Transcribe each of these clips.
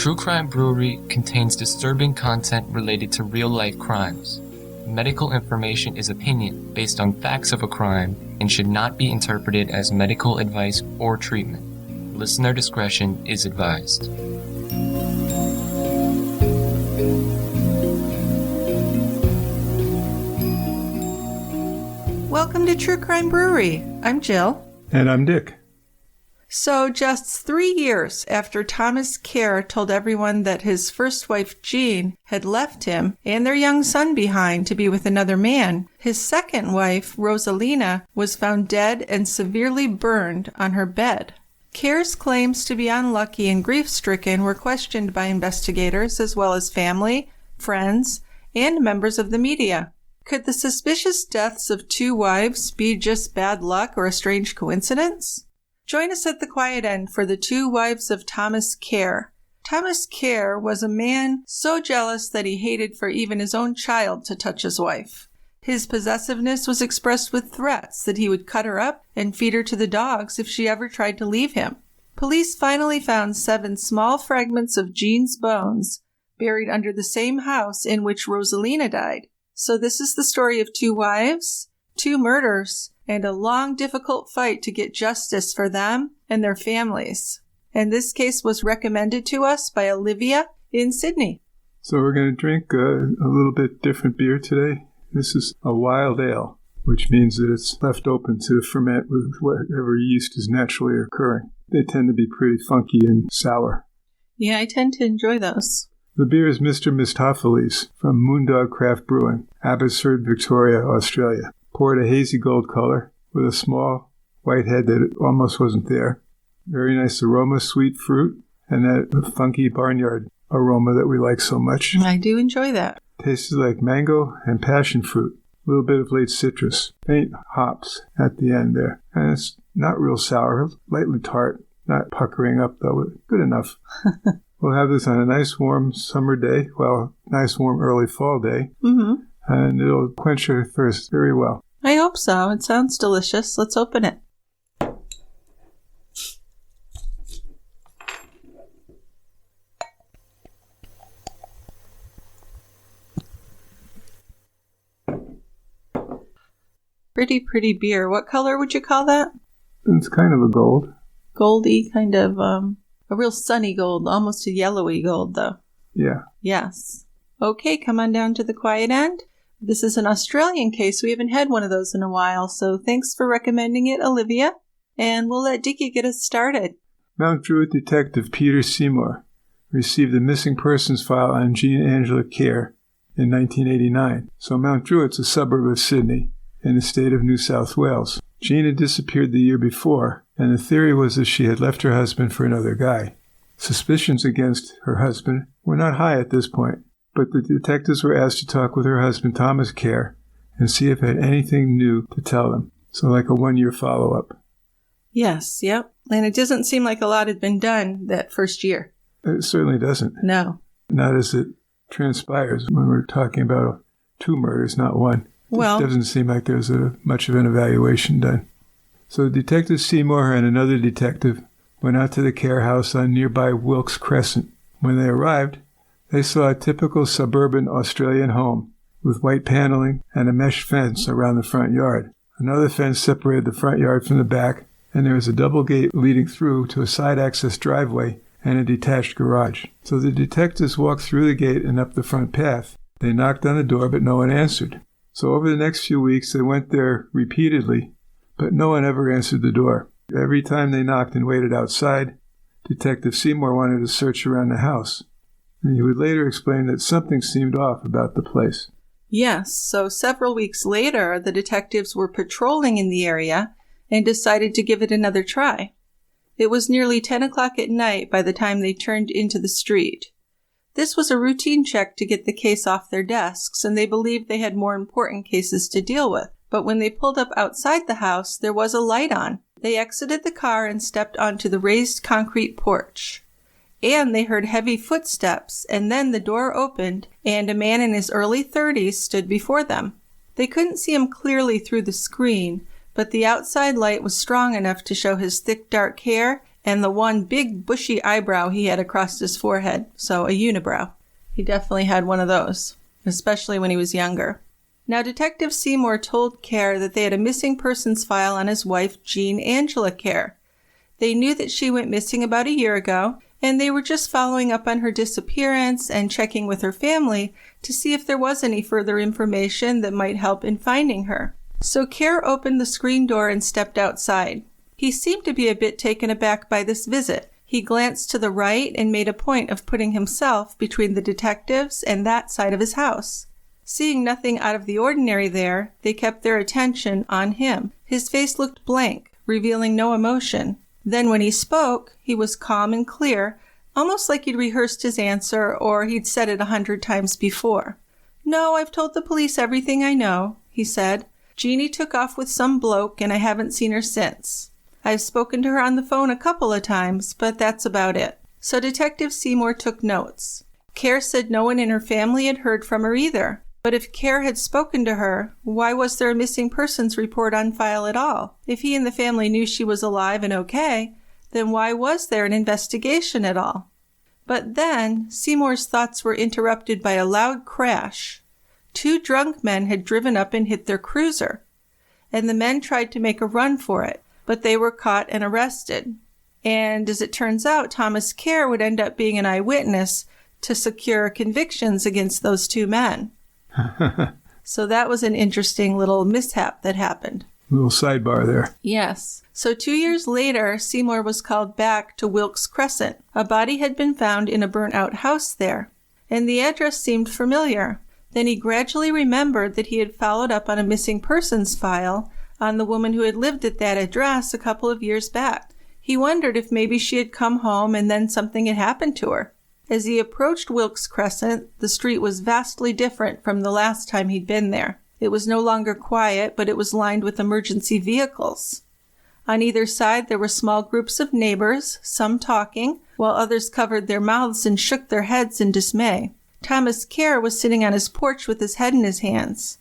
True Crime Brewery contains disturbing content related to real-life crimes. Medical information is opinion based on facts of a crime and should not be interpreted as medical advice or treatment. Listener discretion is advised. Welcome to True Crime Brewery. I'm Jill. And I'm Dick. So just 3 years after Thomas Keir told everyone that his first wife, Jean, had left him and their young son behind to be with another man, his second wife, Rosalina, was found dead and severely burned on her bed. Keir's claims to be unlucky and grief-stricken were questioned by investigators as well as family, friends, and members of the media. Could the suspicious deaths of 2 wives be just bad luck or a strange coincidence? Join us at the quiet end for the 2 wives of Thomas Keir. Thomas Keir was a man so jealous that he hated for even his own child to touch his wife. His possessiveness was expressed with threats that he would cut her up and feed her to the dogs if she ever tried to leave him. Police finally found 7 small fragments of Jean's bones buried under the same house in which Rosalina died. So this is the story of 2 wives, 2 murders, and a long, difficult fight to get justice for them and their families. And this case was recommended to us by Olivia in Sydney. So we're going to drink a little bit different beer today. This is a wild ale, which means that it's left open to ferment with whatever yeast is naturally occurring. They tend to be pretty funky and sour. Yeah, I tend to enjoy those. The beer is Mr. Mistopheles from Moondog Craft Brewing, Abbotsford, Victoria, Australia. Poured a hazy gold color with a small white head that almost wasn't there. Very nice aroma, sweet fruit, and that funky barnyard aroma that we like so much. I do enjoy that. Tastes like mango and passion fruit. A little bit of late citrus. Faint hops at the end there. And it's not real sour, lightly tart. Not puckering up, though. Good enough. We'll have this on a nice warm summer day. Well, nice warm early fall day. Mm-hmm. And it'll quench your thirst very well. I hope so. It sounds delicious. Let's open it. Pretty beer. What color would you call that? It's kind of a gold. Goldy, kind of a real sunny gold, almost a yellowy gold, though. Yeah. Yes. Okay, come on down to the quiet end. This is an Australian case. We haven't had one of those in a while, so thanks for recommending it, Olivia. And we'll let Dickie get us started. Mount Druitt Detective Peter Seymour received a missing persons file on Jean Angela Kier in 1989. So Mount Druitt's a suburb of Sydney in the state of New South Wales. Jean had disappeared the year before, and the theory was that she had left her husband for another guy. Suspicions against her husband were not high at this point, but the detectives were asked to talk with her husband, Thomas Keir, and see if they had anything new to tell them. So like a 1-year follow-up. Yes, yep. And it doesn't seem like a lot had been done that first year. It certainly doesn't. No. Not as it transpires when we're talking about 2 murders, not 1. Well, it doesn't seem like there's much of an evaluation done. So Detective Seymour and another detective went out to the Keir house on nearby Wilkes Crescent. When they arrived, they saw a typical suburban Australian home with white paneling and a mesh fence around the front yard. Another fence separated the front yard from the back, and there was a double gate leading through to a side-access driveway and a detached garage. So the detectives walked through the gate and up the front path. They knocked on the door, but no one answered. So over the next few weeks, they went there repeatedly, but no one ever answered the door. Every time they knocked and waited outside, Detective Seymour wanted to search around the house. And he would later explain that something seemed off about the place. Yes, so several weeks later, the detectives were patrolling in the area and decided to give it another try. It was nearly 10 o'clock at night by the time they turned into the street. This was a routine check to get the case off their desks, and they believed they had more important cases to deal with. But when they pulled up outside the house, there was a light on. They exited the car and stepped onto the raised concrete porch. And they heard heavy footsteps, and then the door opened, and a man in his early 30s stood before them. They couldn't see him clearly through the screen, but the outside light was strong enough to show his thick dark hair and the one big bushy eyebrow he had across his forehead, so a unibrow. He definitely had one of those, especially when he was younger. Now, Detective Seymour told Kier that they had a missing persons file on his wife, Jean Angela Kier. They knew that she went missing about a year ago, and they were just following up on her disappearance and checking with her family to see if there was any further information that might help in finding her. So Kier opened the screen door and stepped outside. He seemed to be a bit taken aback by this visit. He glanced to the right and made a point of putting himself between the detectives and that side of his house. Seeing nothing out of the ordinary there, they kept their attention on him. His face looked blank, revealing no emotion. Then when he spoke, he was calm and clear, almost like he'd rehearsed his answer or he'd said it 100 times before. "No, I've told the police everything I know," he said. "Jeannie took off with some bloke and I haven't seen her since. I've spoken to her on the phone a couple of times, but that's about it." So Detective Seymour took notes. Kier said no one in her family had heard from her either. But if Kier had spoken to her, why was there a missing persons report on file at all? If he and the family knew she was alive and okay, then why was there an investigation at all? But then Seymour's thoughts were interrupted by a loud crash. 2 drunk men had driven up and hit their cruiser, and the men tried to make a run for it, but they were caught and arrested. And as it turns out, Thomas Keir would end up being an eyewitness to secure convictions against those 2 men. So that was an interesting little mishap that happened. Little sidebar there. Yes. So 2 years later, Seymour was called back to Wilkes Crescent. A body had been found in a burnt-out house there, and the address seemed familiar. Then he gradually remembered that he had followed up on a missing persons file on the woman who had lived at that address a couple of years back. He wondered if maybe she had come home and then something had happened to her. As he approached Wilkes Crescent, the street was vastly different from the last time he'd been there. It was no longer quiet, but it was lined with emergency vehicles. On either side, there were small groups of neighbors, some talking, while others covered their mouths and shook their heads in dismay. Thomas Keir was sitting on his porch with his head in his hands.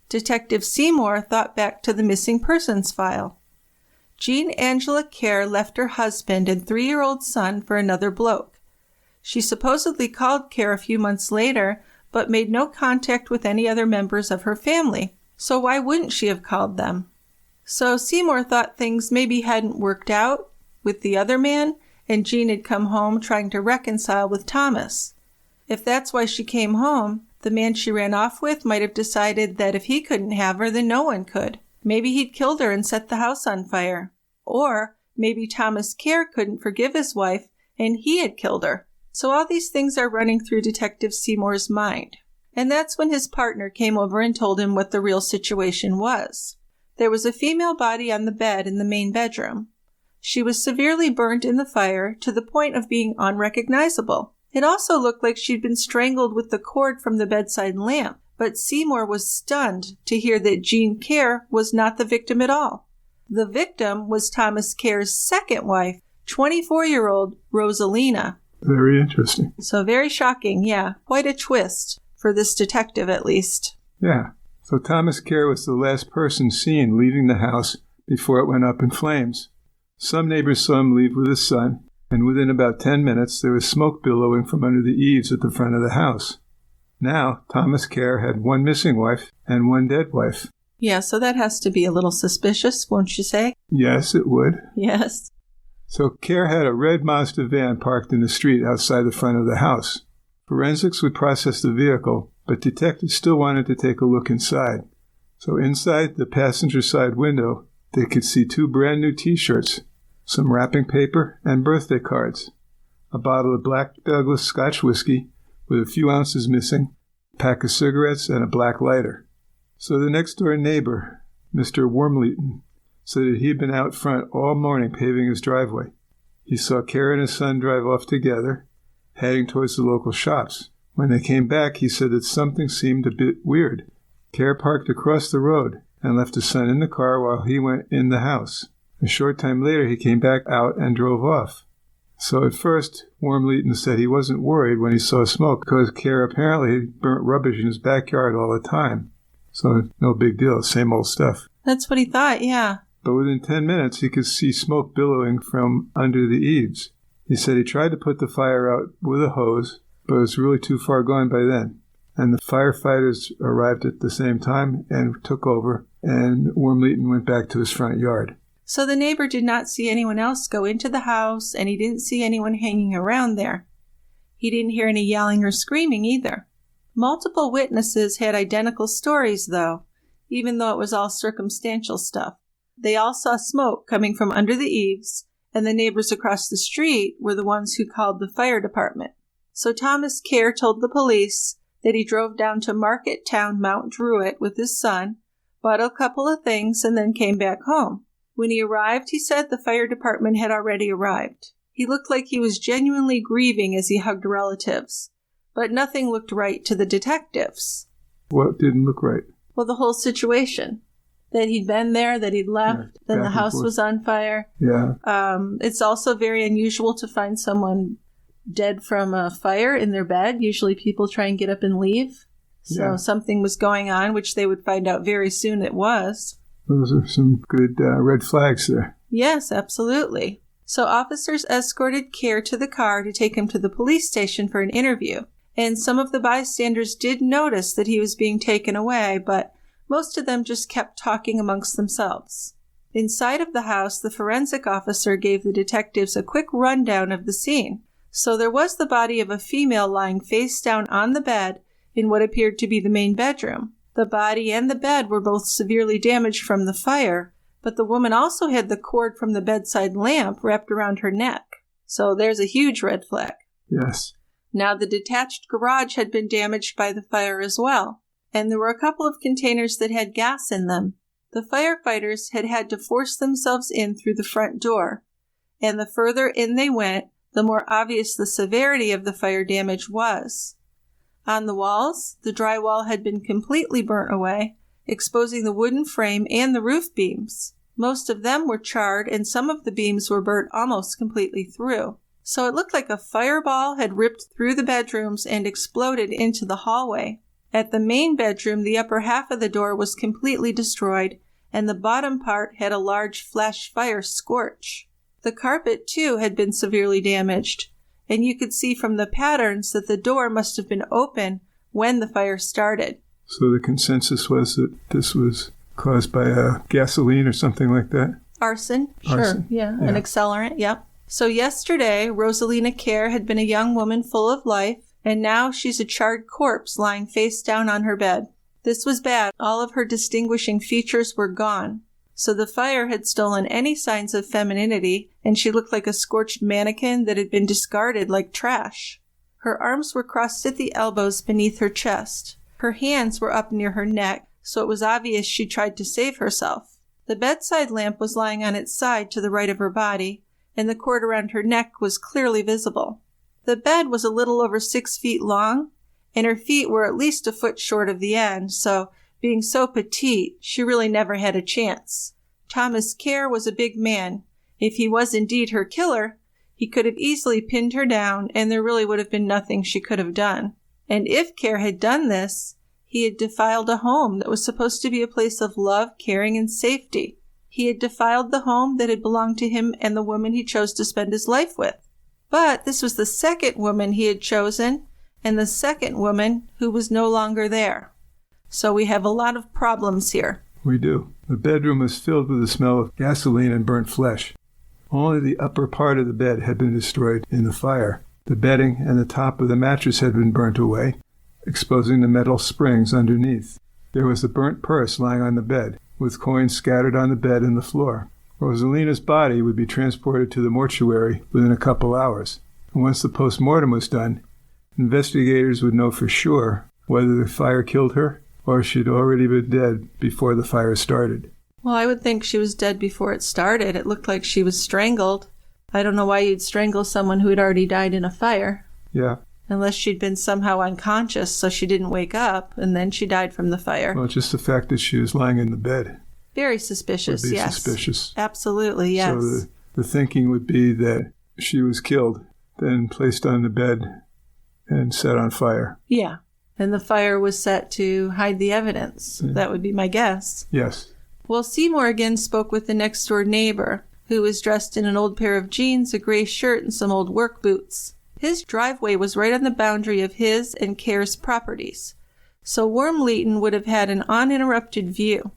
Detective Seymour thought back to the missing persons file. Jean Angela Kier left her husband and 3-year-old son for another bloke. She supposedly called Kier a few months later, but made no contact with any other members of her family. So why wouldn't she have called them? So Seymour thought things maybe hadn't worked out with the other man, and Jean had come home trying to reconcile with Thomas. If that's why she came home, the man she ran off with might have decided that if he couldn't have her, then no one could. Maybe he'd killed her and set the house on fire. Or maybe Thomas Keir couldn't forgive his wife, and he had killed her. So all these things are running through Detective Seymour's mind. And that's when his partner came over and told him what the real situation was. There was a female body on the bed in the main bedroom. She was severely burnt in the fire to the point of being unrecognizable. It also looked like she'd been strangled with the cord from the bedside lamp, but Seymour was stunned to hear that Jean Kier was not the victim at all. The victim was Thomas Keir's second wife, 24-year-old Rosalina. Very interesting. So very shocking, yeah. Quite a twist, for this detective at least. Yeah. So Thomas Keir was the last person seen leaving the house before it went up in flames. Some neighbors saw him leave with his son, and within about 10 minutes there was smoke billowing from under the eaves at the front of the house. Now, Thomas Keir had 1 missing wife and 1 dead wife. Yeah, so that has to be a little suspicious, won't you say? Yes, it would. Yes. So Kier had a red Mazda van parked in the street outside the front of the house. Forensics would process the vehicle, but detectives still wanted to take a look inside. So inside the passenger side window, they could see 2 brand new T-shirts, some wrapping paper, and birthday cards, a bottle of Black Douglas Scotch whiskey with a few ounces missing, a pack of cigarettes, and a black lighter. So the next-door neighbor, Mr. Wormleton, said that he had been out front all morning paving his driveway. He saw Kier and his son drive off together, heading towards the local shops. When they came back, he said that something seemed a bit weird. Kier parked across the road and left his son in the car while he went in the house. A short time later, he came back out and drove off. So at first, Wormleton said he wasn't worried when he saw smoke because Kier apparently burnt rubbish in his backyard all the time. So no big deal, same old stuff. That's what he thought, yeah. but within 10 minutes he could see smoke billowing from under the eaves. He said he tried to put the fire out with a hose, but it was really too far gone by then. And the firefighters arrived at the same time and took over, and Wormleighton went back to his front yard. So the neighbor did not see anyone else go into the house, and he didn't see anyone hanging around there. He didn't hear any yelling or screaming either. Multiple witnesses had identical stories, though, even though it was all circumstantial stuff. They all saw smoke coming from under the eaves, and the neighbors across the street were the ones who called the fire department. So Thomas Keir told the police that he drove down to Market Town, Mount Druitt, with his son, bought a couple of things, and then came back home. When he arrived, he said the fire department had already arrived. He looked like he was genuinely grieving as he hugged relatives, but nothing looked right to the detectives. What didn't look right? Well, the whole situation. That he'd been there, that he'd left, then the house was on fire. Yeah. It's also very unusual to find someone dead from a fire in their bed. Usually people try and get up and leave. So something was going on, which they would find out very soon it was. Those are some good red flags there. Yes, absolutely. So officers escorted Kier to the car to take him to the police station for an interview. And some of the bystanders did notice that he was being taken away, but most of them just kept talking amongst themselves. Inside of the house, the forensic officer gave the detectives a quick rundown of the scene. So there was the body of a female lying face down on the bed in what appeared to be the main bedroom. The body and the bed were both severely damaged from the fire, but the woman also had the cord from the bedside lamp wrapped around her neck. So there's a huge red flag. Yes. Now the detached garage had been damaged by the fire as well, and there were a couple of containers that had gas in them. The firefighters had had to force themselves in through the front door, and the further in they went, the more obvious the severity of the fire damage was. On the walls, the drywall had been completely burnt away, exposing the wooden frame and the roof beams. Most of them were charred, and some of the beams were burnt almost completely through. So it looked like a fireball had ripped through the bedrooms and exploded into the hallway. At the main bedroom, the upper half of the door was completely destroyed, and the bottom part had a large flash fire scorch. The carpet, too, had been severely damaged, and you could see from the patterns that the door must have been open when the fire started. So the consensus was that this was caused by gasoline or something like that? Arson. Arson. Sure, yeah, an accelerant, yep. So yesterday, Rosalina Kier had been a young woman full of life, and now she's a charred corpse lying face down on her bed. This was bad. All of her distinguishing features were gone. So the fire had stolen any signs of femininity, and she looked like a scorched mannequin that had been discarded like trash. Her arms were crossed at the elbows beneath her chest. Her hands were up near her neck, so it was obvious she tried to save herself. The bedside lamp was lying on its side to the right of her body, and the cord around her neck was clearly visible. The bed was a little over 6 feet long, and her feet were at least a foot short of the end, so being so petite, she really never had a chance. Thomas Keir was a big man. If he was indeed her killer, he could have easily pinned her down, and there really would have been nothing she could have done. And if Keir had done this, he had defiled a home that was supposed to be a place of love, caring, and safety. He had defiled the home that had belonged to him and the woman he chose to spend his life with. But this was the second woman he had chosen, and the second woman who was no longer there. So we have a lot of problems here. We do. The bedroom was filled with the smell of gasoline and burnt flesh. Only the upper part of the bed had been destroyed in the fire. The bedding and the top of the mattress had been burnt away, exposing the metal springs underneath. There was a burnt purse lying on the bed, with coins scattered on the bed and the floor. Rosalina's body would be transported to the mortuary within a couple hours. And once the post-mortem was done, investigators would know for sure whether the fire killed her or she'd already been dead before the fire started. Well, I would think she was dead before it started. It looked like she was strangled. I don't know why you'd strangle someone who had already died in a fire. Yeah. Unless she'd been somehow unconscious, so she didn't wake up, and then she died from the fire. Well, just the fact that she was lying in the bed. Very suspicious, would be yes. Suspicious. Absolutely, yes. So the thinking would be that she was killed, then placed on the bed and set on fire. Yeah. And the fire was set to hide the evidence. Yeah. That would be my guess. Yes. Well, Seymour again spoke with the next-door neighbor, who was dressed in an old pair of jeans, a gray shirt, and some old work boots. His driveway was right on the boundary of his and Keir's properties, so Wormleighton would have had an uninterrupted view.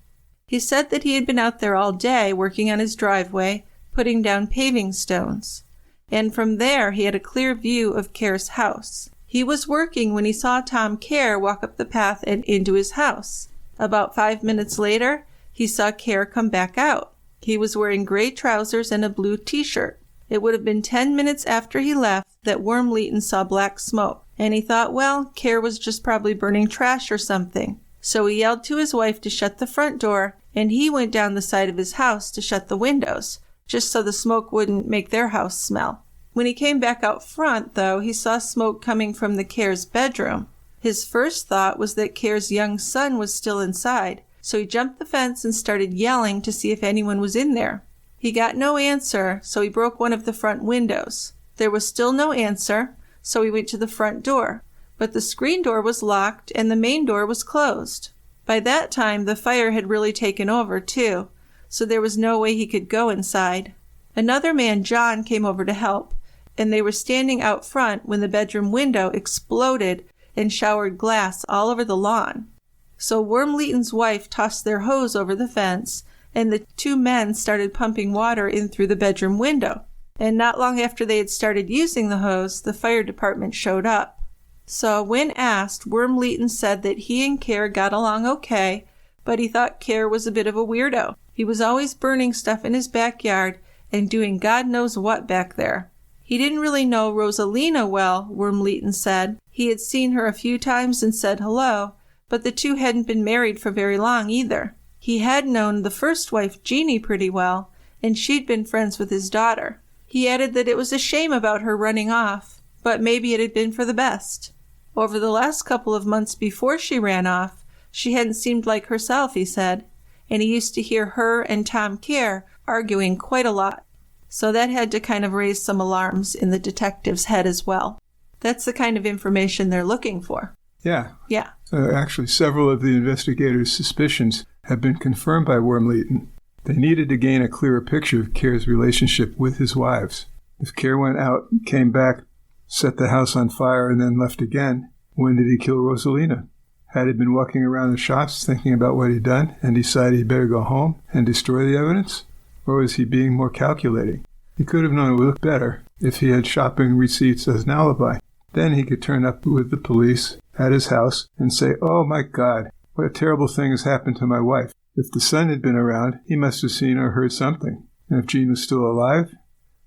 He said that he had been out there all day working on his driveway, putting down paving stones, and from there he had a clear view of Keir's house. He was working when he saw Tom Keir walk up the path and into his house. About 5 minutes later, he saw Keir come back out. He was wearing gray trousers and a blue t-shirt. It would have been 10 minutes after he left that Wormleighton saw black smoke, and he thought, well, Keir was just probably burning trash or something. So he yelled to his wife to shut the front door, and he went down the side of his house to shut the windows, just so the smoke wouldn't make their house smell. When he came back out front, though, he saw smoke coming from the Keir's bedroom. His first thought was that Keir's young son was still inside, so he jumped the fence and started yelling to see if anyone was in there. He got no answer, so he broke one of the front windows. There was still no answer, so he went to the front door, but the screen door was locked and the main door was closed. By that time, the fire had really taken over, too, so there was no way he could go inside. Another man, John, came over to help, and they were standing out front when the bedroom window exploded and showered glass all over the lawn. So Wormleighton's wife tossed their hose over the fence, and the two men started pumping water in through the bedroom window. And not long after they had started using the hose, the fire department showed up. So when asked, Wormleighton said that he and Keir got along okay, but he thought Keir was a bit of a weirdo. He was always burning stuff in his backyard and doing God knows what back there. He didn't really know Rosalina well, Wormleighton said. He had seen her a few times and said hello, but the two hadn't been married for very long either. He had known the first wife, Jeannie, pretty well, and she'd been friends with his daughter. He added that it was a shame about her running off, but maybe it had been for the best. Over the last couple of months before she ran off, she hadn't seemed like herself, he said, and he used to hear her and Tom Keir arguing quite a lot. So that had to kind of raise some alarms in the detective's head as well. That's the kind of information they're looking for. Yeah. Yeah. Actually, several of the investigators' suspicions have been confirmed by Wormleighton. They needed to gain a clearer picture of Keir's relationship with his wives. If Keir went out, came back, set the house on fire, and then left again, when did he kill Rosalina? Had he been walking around the shops thinking about what he'd done and decided he'd better go home and destroy the evidence? Or was he being more calculating? He could have known it would look better if he had shopping receipts as an alibi. Then he could turn up with the police at his house and say, "Oh my God, what a terrible thing has happened to my wife." If the son had been around, he must have seen or heard something. And if Jean was still alive,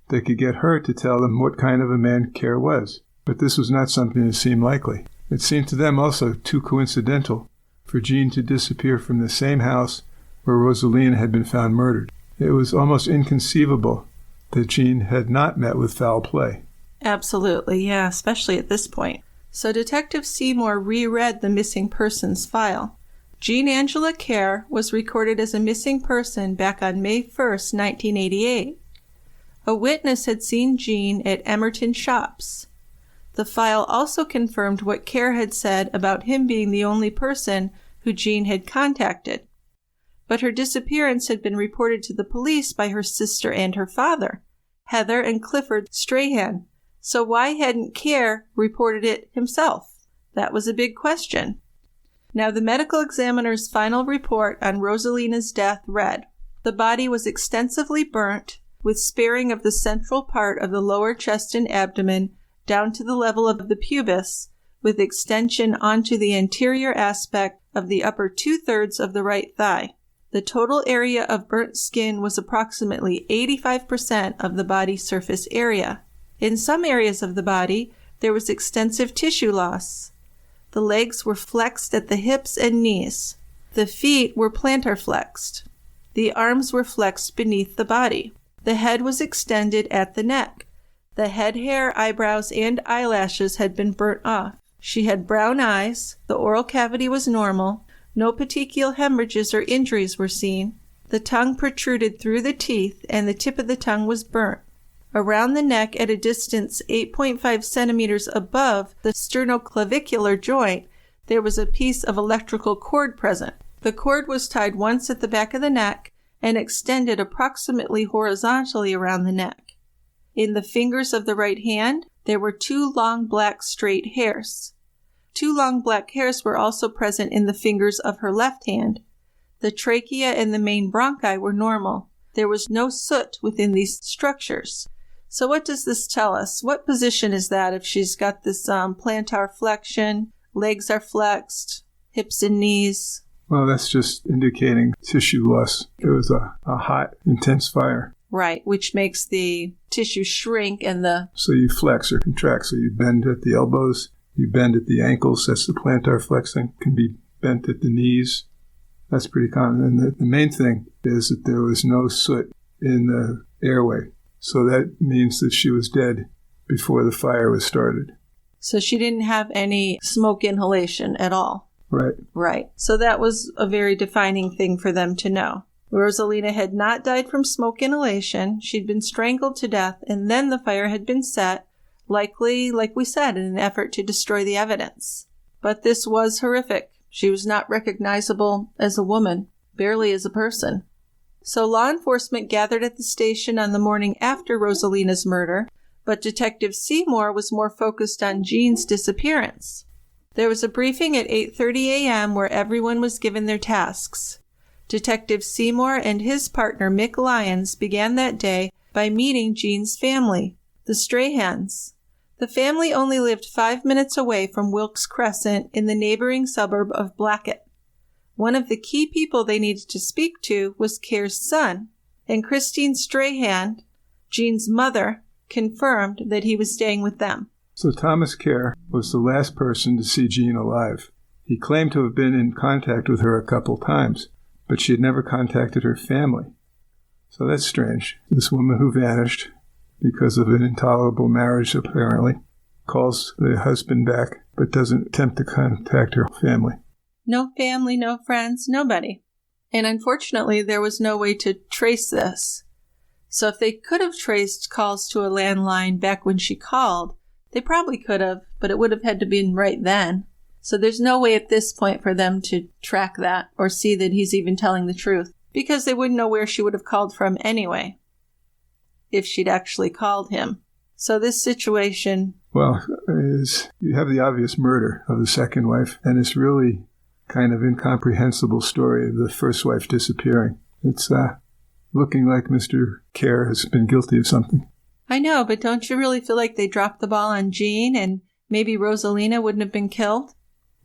they could get her to tell them what kind of a man Keir was. But this was not something that seemed likely. It seemed to them also too coincidental for Jean to disappear from the same house where Rosalina had been found murdered. It was almost inconceivable that Jean had not met with foul play. Absolutely, yeah, especially at this point. So Detective Seymour reread the missing persons file. Jean Angela Keir was recorded as a missing person back on May 1st, 1988. A witness had seen Jean at Emerton Shops. The file also confirmed what Keir had said about him being the only person who Jean had contacted. But her disappearance had been reported to the police by her sister and her father, Heather and Clifford Strahan. So why hadn't Keir reported it himself? That was a big question. Now, the medical examiner's final report on Rosalina's death read, "The body was extensively burnt, with sparing of the central part of the lower chest and abdomen down to the level of the pubis, with extension onto the anterior aspect of the upper 2/3 of the right thigh. The total area of burnt skin was approximately 85% of the body surface area. In some areas of the body, there was extensive tissue loss. The legs were flexed at the hips and knees. The feet were plantar flexed. The arms were flexed beneath the body. The head was extended at the neck. The head hair, eyebrows, and eyelashes had been burnt off. She had brown eyes. The oral cavity was normal. No petechial hemorrhages or injuries were seen. The tongue protruded through the teeth, and the tip of the tongue was burnt. Around the neck, at a distance 8.5 centimeters above the sternoclavicular joint, there was a piece of electrical cord present. The cord was tied once at the back of the neck and extended approximately horizontally around the neck. In the fingers of the right hand, there were 2 long black straight hairs. 2 long black hairs were also present in the fingers of her left hand. The trachea and the main bronchi were normal. There was no soot within these structures. So what does this tell us? What position is that if she's got this plantar flexion, legs are flexed, hips and knees? Well, that's just indicating tissue loss. It was a hot, intense fire. Right, which makes the tissue shrink and the... So you flex or contract. So you bend at the elbows, you bend at the ankles. That's the plantar flexing. Can be bent at the knees. That's pretty common. And the main thing is that there was no soot in the airway. So that means that she was dead before the fire was started. So she didn't have any smoke inhalation at all. Right. Right. So that was a very defining thing for them to know. Rosalina had not died from smoke inhalation. She'd been strangled to death, and then the fire had been set, likely, like we said, in an effort to destroy the evidence. But this was horrific. She was not recognizable as a woman, barely as a person. So law enforcement gathered at the station on the morning after Rosalina's murder, but Detective Seymour was more focused on Jean's disappearance. There was a briefing at 8:30 a.m. where everyone was given their tasks. Detective Seymour and his partner Mick Lyons began that day by meeting Jean's family, the Strahans. The family only lived 5 minutes away from Wilkes Crescent in the neighboring suburb of Blackett. One of the key people they needed to speak to was Keir's son, and Christine Strahan, Jean's mother, confirmed that he was staying with them. So Thomas Keir was the last person to see Jean alive. He claimed to have been in contact with her a couple times, but she had never contacted her family. So that's strange. This woman who vanished because of an intolerable marriage, apparently, calls the husband back, but doesn't attempt to contact her family. No family, no friends, nobody. And unfortunately, there was no way to trace this. So if they could have traced calls to a landline back when she called, they probably could have, but it would have had to be right then. So there's no way at this point for them to track that or see that he's even telling the truth, because they wouldn't know where she would have called from anyway, if she'd actually called him. So this situation... Well, you have the obvious murder of the second wife, and it's really kind of incomprehensible story of the first wife disappearing. It's looking like Mr. Keir has been guilty of something. I know, but don't you really feel like they dropped the ball on Jean and maybe Rosalina wouldn't have been killed?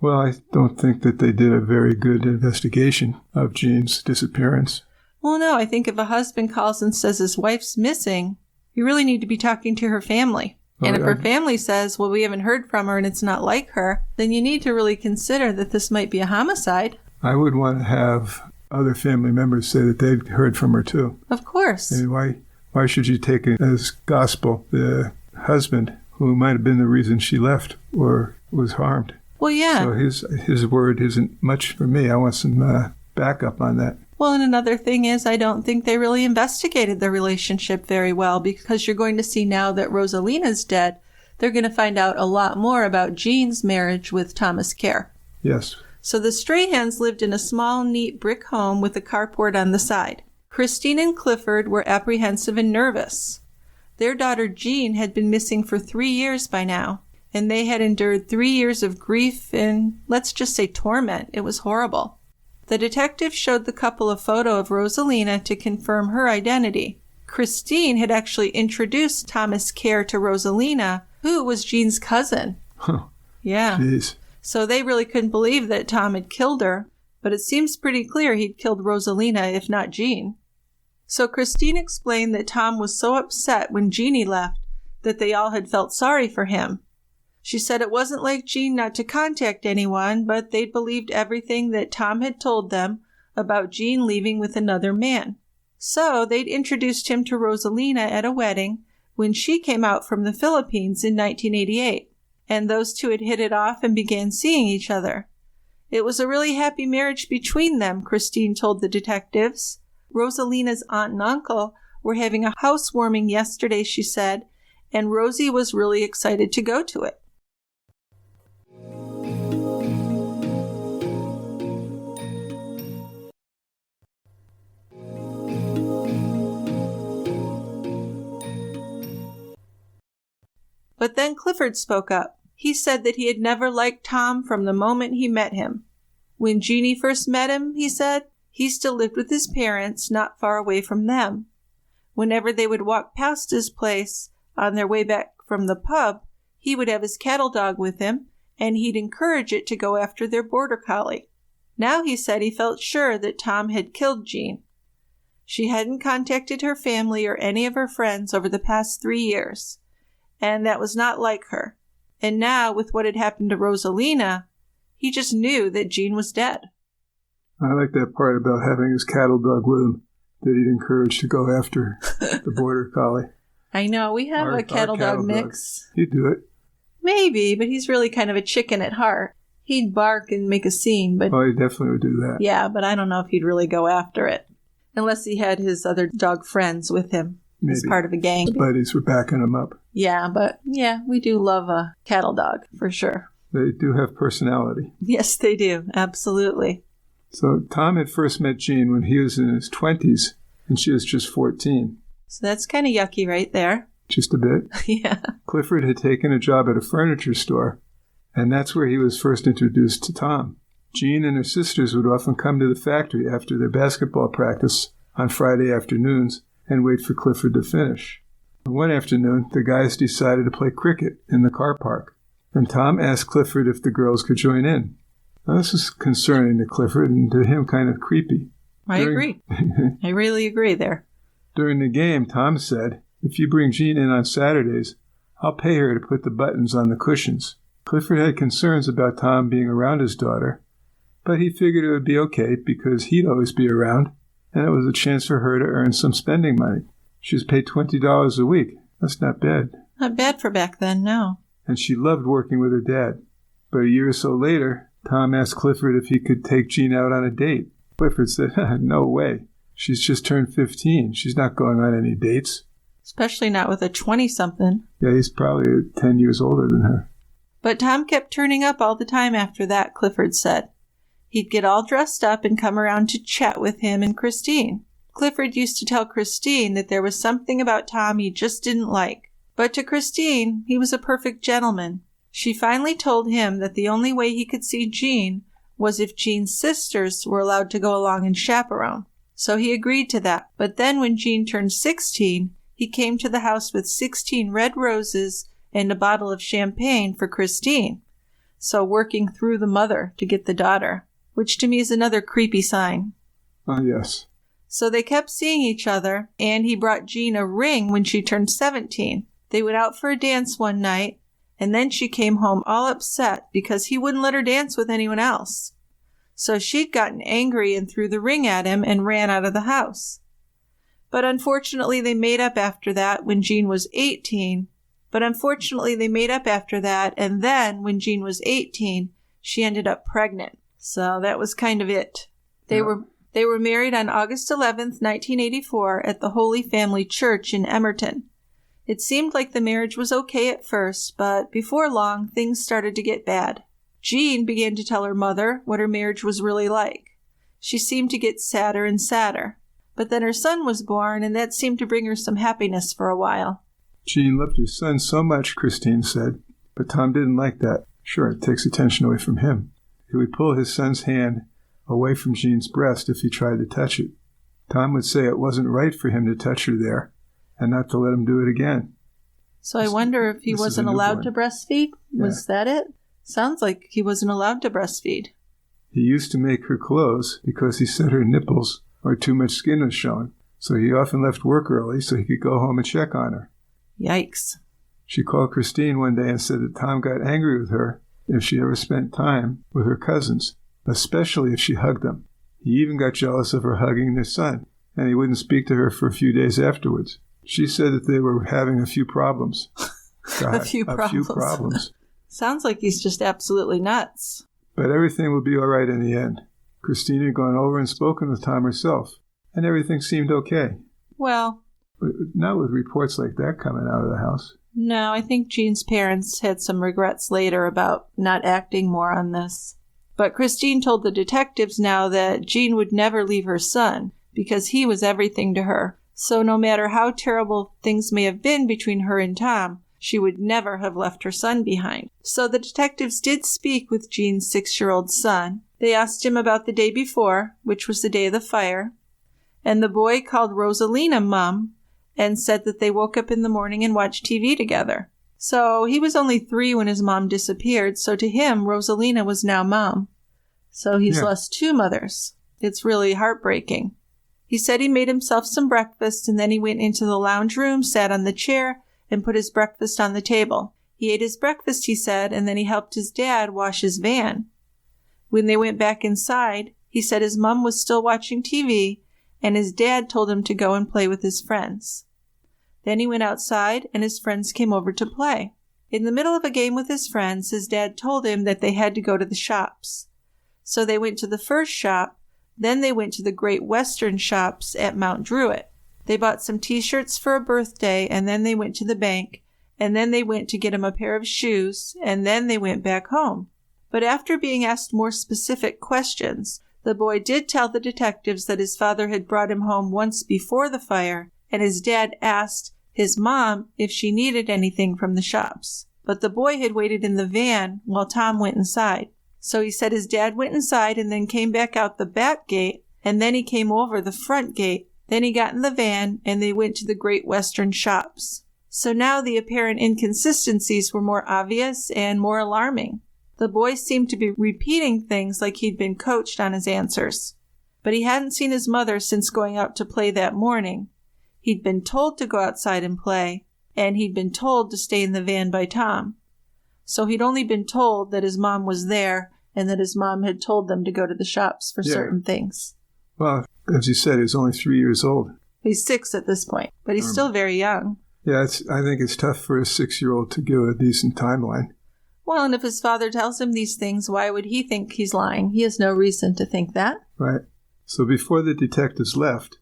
Well, I don't think that they did a very good investigation of Jean's disappearance. Well, no, I think if a husband calls and says his wife's missing, you really need to be talking to her family. And if her family says, well, we haven't heard from her and it's not like her, then you need to really consider that this might be a homicide. I would want to have other family members say that they'd heard from her too. Of course. I mean, why should you take it as gospel the husband who might have been the reason she left or was harmed? Well, yeah. So his word isn't much for me. I want some backup on that. Well, and another thing is I don't think they really investigated the relationship very well, because you're going to see now that Rosalina's dead, they're going to find out a lot more about Jean's marriage with Thomas Keir. Yes. So the Strahans lived in a small, neat brick home with a carport on the side. Christine and Clifford were apprehensive and nervous. Their daughter Jean had been missing for 3 years by now, and they had endured 3 years of grief and, let's just say, torment. It was horrible. The detective showed the couple a photo of Rosalina to confirm her identity. Christine had actually introduced Thomas Keir to Rosalina, who was Jean's cousin. Huh. Yeah. Jeez. So they really couldn't believe that Tom had killed her, but it seems pretty clear he'd killed Rosalina, if not Jean. So Christine explained that Tom was so upset when Jeannie left that they all had felt sorry for him. She said it wasn't like Jean not to contact anyone, but they'd believed everything that Tom had told them about Jean leaving with another man. So they'd introduced him to Rosalina at a wedding when she came out from the Philippines in 1988, and those two had hit it off and began seeing each other. It was a really happy marriage between them, Christine told the detectives. Rosalina's aunt and uncle were having a housewarming yesterday, she said, and Rosie was really excited to go to it. But then Clifford spoke up. He said that he had never liked Tom from the moment he met him. When Jeannie first met him, he said, he still lived with his parents not far away from them. Whenever they would walk past his place on their way back from the pub, he would have his cattle dog with him, and he'd encourage it to go after their border collie. Now he said he felt sure that Tom had killed Jean. She hadn't contacted her family or any of her friends over the past 3 years, and that was not like her. And now, with what had happened to Rosalina, he just knew that Jean was dead. I like that part about having his cattle dog with him that he'd encourage to go after the border collie. I know, we have a cattle dog mix. He'd do it. Maybe, but he's really kind of a chicken at heart. He'd bark and make a scene, but... Oh, he definitely would do that. Yeah, but I don't know if he'd really go after it. Unless he had his other dog friends with him. Maybe. As part of a gang. His buddies were backing him up. Yeah, but we do love a cattle dog, for sure. They do have personality. Yes, they do. Absolutely. So Tom had first met Jean when he was in his 20s, and she was just 14. So that's kind of yucky right there. Just a bit. Yeah. Clifford had taken a job at a furniture store, and that's where he was first introduced to Tom. Jean and her sisters would often come to the factory after their basketball practice on Friday afternoons and wait for Clifford to finish. One afternoon, the guys decided to play cricket in the car park, and Tom asked Clifford if the girls could join in. Now, this was concerning to Clifford and to him kind of creepy. I agree. I really agree there. During the game, Tom said, "If you bring Jean in on Saturdays, I'll pay her to put the buttons on the cushions." Clifford had concerns about Tom being around his daughter, but he figured it would be okay because he'd always be around, and it was a chance for her to earn some spending money. She was paid $20 a week. That's not bad. Not bad for back then, no. And she loved working with her dad. But a year or so later, Tom asked Clifford if he could take Jean out on a date. Clifford said, "No way. She's just turned 15. She's not going on any dates." Especially not with a 20-something. Yeah, he's probably 10 years older than her. But Tom kept turning up all the time after that, Clifford said. He'd get all dressed up and come around to chat with him and Christine. Clifford used to tell Christine that there was something about Tom he just didn't like. But to Christine, he was a perfect gentleman. She finally told him that the only way he could see Jean was if Jean's sisters were allowed to go along and chaperone. So he agreed to that. But then when Jean turned 16, he came to the house with 16 red roses and a bottle of champagne for Christine. So working through the mother to get the daughter, which to me is another creepy sign. Oh, yes. So they kept seeing each other, and he brought Jean a ring when she turned 17. They went out for a dance one night, and then she came home all upset because he wouldn't let her dance with anyone else. So she'd gotten angry and threw the ring at him and ran out of the house. But unfortunately, they made up after that when Jean was 18. And then when Jean was 18, she ended up pregnant. So that was kind of it. They were married on August 11th, 1984 at the Holy Family Church in Emerton. It seemed like the marriage was okay at first, but before long, things started to get bad. Jean began to tell her mother what her marriage was really like. She seemed to get sadder and sadder. But then her son was born, and that seemed to bring her some happiness for a while. Jean loved her son so much, Christine said, but Tom didn't like that. Sure, it takes attention away from him. He would pull his son's hand away from Jean's breast if he tried to touch it. Tom would say it wasn't right for him to touch her there, and not to let him do it again. So I wonder if he wasn't allowed to breastfeed? Yeah. Was that it? Sounds like he wasn't allowed to breastfeed. He used to make her clothes because he said her nipples or too much skin was showing, so he often left work early so he could go home and check on her. Yikes. She called Christine one day and said that Tom got angry with her if she ever spent time with her cousins, especially if she hugged them. He even got jealous of her hugging their son, and he wouldn't speak to her for a few days afterwards. She said that they were having a few problems. God, a few problems. Sounds like he's just absolutely nuts. But everything would be all right in the end. Christine had gone over and spoken with Tom herself, and everything seemed okay. Well, not with reports like that coming out of the house. No, I think Jean's parents had some regrets later about not acting more on this. But Christine told the detectives now that Jean would never leave her son because he was everything to her. So no matter how terrible things may have been between her and Tom, She would never have left her son behind. So the detectives did speak with Jean's 6-year-old son. They asked him about the day before, which was the day of the fire. And the boy called Rosalina Mom and said that they woke up in the morning and watched TV together. So he was only 3 when his mom disappeared, so to him, Rosalina was now Mom. So he's lost 2 mothers. It's really heartbreaking. He said he made himself some breakfast, and then he went into the lounge room, sat on the chair, and put his breakfast on the table. He ate his breakfast, he said, and then he helped his dad wash his van. When they went back inside, he said his mom was still watching TV, and his dad told him to go and play with his friends. Then he went outside, and his friends came over to play. In the middle of a game with his friends, his dad told him that they had to go to the shops. So they went to the first shop, then they went to the Great Western shops at Mount Druitt. They bought some T-shirts for a birthday, and then they went to the bank, and then they went to get him a pair of shoes, and then they went back home. But after being asked more specific questions, the boy did tell the detectives that his father had brought him home once before the fire, and his dad asked his mom if she needed anything from the shops. But the boy had waited in the van while Tom went inside. So he said his dad went inside and then came back out the back gate, and then he came over the front gate. Then he got in the van, and they went to the Great Western shops. So now the apparent inconsistencies were more obvious and more alarming. The boy seemed to be repeating things like he'd been coached on his answers. But he hadn't seen his mother since going out to play that morning. He'd been told to go outside and play, and he'd been told to stay in the van by Tom. So he'd only been told that his mom was there and that his mom had told them to go to the shops for certain things. Well, as you said, he was only 3 years old. He's 6 at this point, but he's still very young. Yeah, I think it's tough for a 6-year-old to give a decent timeline. Well, and if his father tells him these things, why would he think he's lying? He has no reason to think that. Right. So before the detectives left,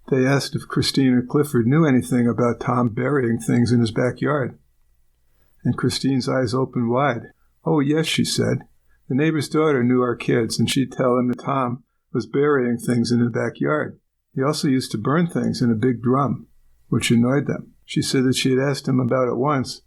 they asked if Christine or Clifford knew anything about Tom burying things in his backyard. And Christine's eyes opened wide. "Oh, yes," she said. "The neighbor's daughter knew our kids, and she'd tell him that Tom was burying things in his backyard. He also used to burn things in a big drum, which annoyed them. She said that she had asked him about it once,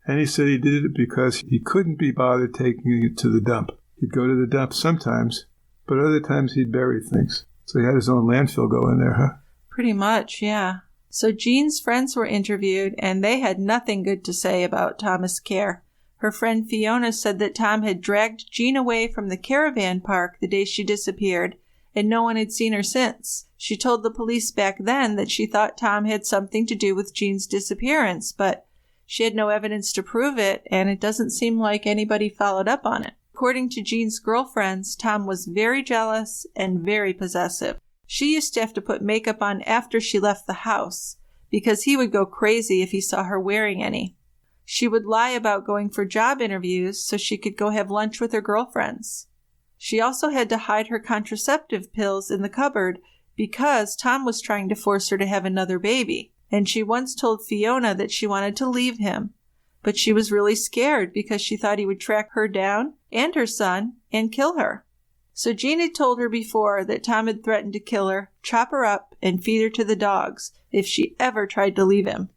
and he said he did it because he couldn't be bothered taking it to the dump. He'd go to the dump sometimes, but other times he'd bury things. So he had his own landfill go in there, huh?" Pretty much, yeah. So Jean's friends were interviewed, and they had nothing good to say about Thomas Keir. Her friend Fiona said that Tom had dragged Jean away from the caravan park the day she disappeared, and no one had seen her since. She told the police back then that she thought Tom had something to do with Jean's disappearance, but she had no evidence to prove it, and it doesn't seem like anybody followed up on it. According to Jean's girlfriends, Tom was very jealous and very possessive. She used to have to put makeup on after she left the house, because he would go crazy if he saw her wearing any. She would lie about going for job interviews so she could go have lunch with her girlfriends. She also had to hide her contraceptive pills in the cupboard because Tom was trying to force her to have another baby. And she once told Fiona that she wanted to leave him, but she was really scared because she thought he would track her down and her son and kill her. So Jean had told her before that Tom had threatened to kill her, chop her up, and feed her to the dogs if she ever tried to leave him.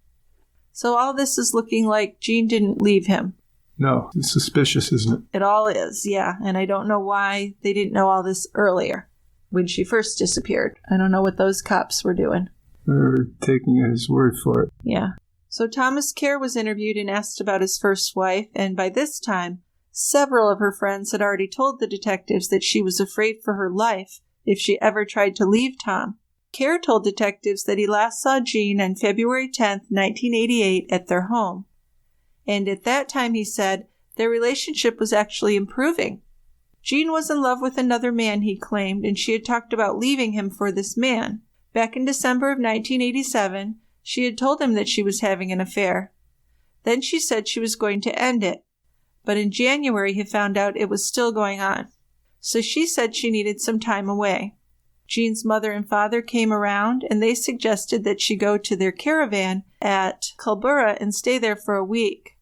So all this is looking like Jean didn't leave him. No, it's suspicious, isn't it? It all is, yeah. And I don't know why they didn't know all this earlier, when she first disappeared. I don't know what those cops were doing. They were taking his word for it. Yeah. So Thomas Keir was interviewed and asked about his first wife, and by this time, several of her friends had already told the detectives that she was afraid for her life if she ever tried to leave Tom. Keir told detectives that he last saw Jean on February 10th, 1988 at their home. And at that time, he said, their relationship was actually improving. Jean was in love with another man, he claimed, and she had talked about leaving him for this man. Back in December of 1987, she had told him that she was having an affair. Then she said she was going to end it. But in January, he found out it was still going on. So she said she needed some time away. Jean's mother and father came around, and they suggested that she go to their caravan at Culburra and stay there for a week.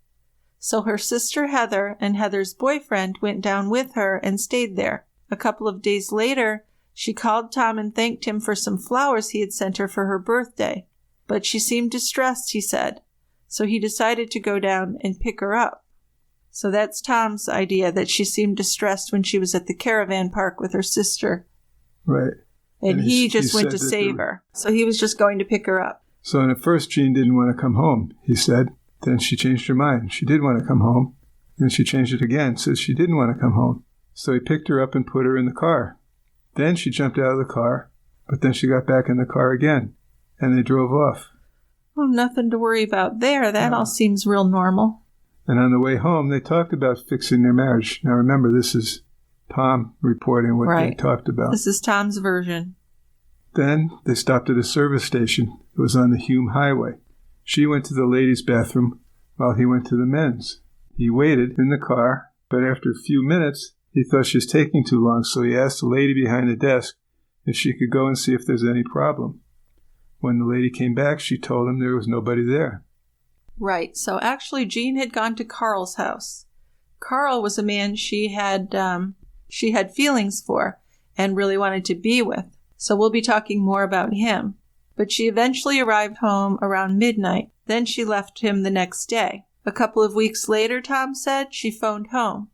So her sister Heather and Heather's boyfriend went down with her and stayed there. A couple of days later, she called Tom and thanked him for some flowers he had sent her for her birthday. But she seemed distressed, he said. So he decided to go down and pick her up. So that's Tom's idea, that she seemed distressed when she was at the caravan park with her sister. Right. And he just went to save her. So he was just going to pick her up. So at first, Jean didn't want to come home, he said. Then she changed her mind. She did want to come home. Then she changed it again, says she didn't want to come home. So he picked her up and put her in the car. Then she jumped out of the car, but then she got back in the car again, and they drove off. Oh, nothing to worry about there. That all seems real normal. And on the way home, they talked about fixing their marriage. Now remember, this is Tom reporting what they talked about. This is Tom's version. Then they stopped at a service station. It was on the Hume Highway. She went to the ladies' bathroom while he went to the men's. He waited in the car, but after a few minutes, he thought she was taking too long, so he asked the lady behind the desk if she could go and see if there's any problem. When the lady came back, she told him there was nobody there. Right. So actually, Jean had gone to Carl's house. Carl was a man she had feelings for and really wanted to be with. So we'll be talking more about him. But she eventually arrived home around midnight. Then she left him the next day. A couple of weeks later, Tom said, she phoned home.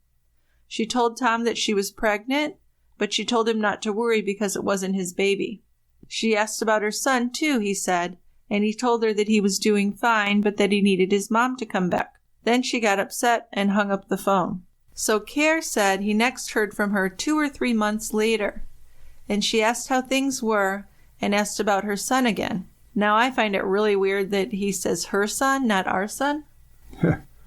She told Tom that she was pregnant, but she told him not to worry because it wasn't his baby. She asked about her son, too, he said, and he told her that he was doing fine, but that he needed his mom to come back. Then she got upset and hung up the phone. So Kier said he next heard from her 2 or 3 months later, and she asked how things were and asked about her son again. Now I find it really weird that he says her son, not our son.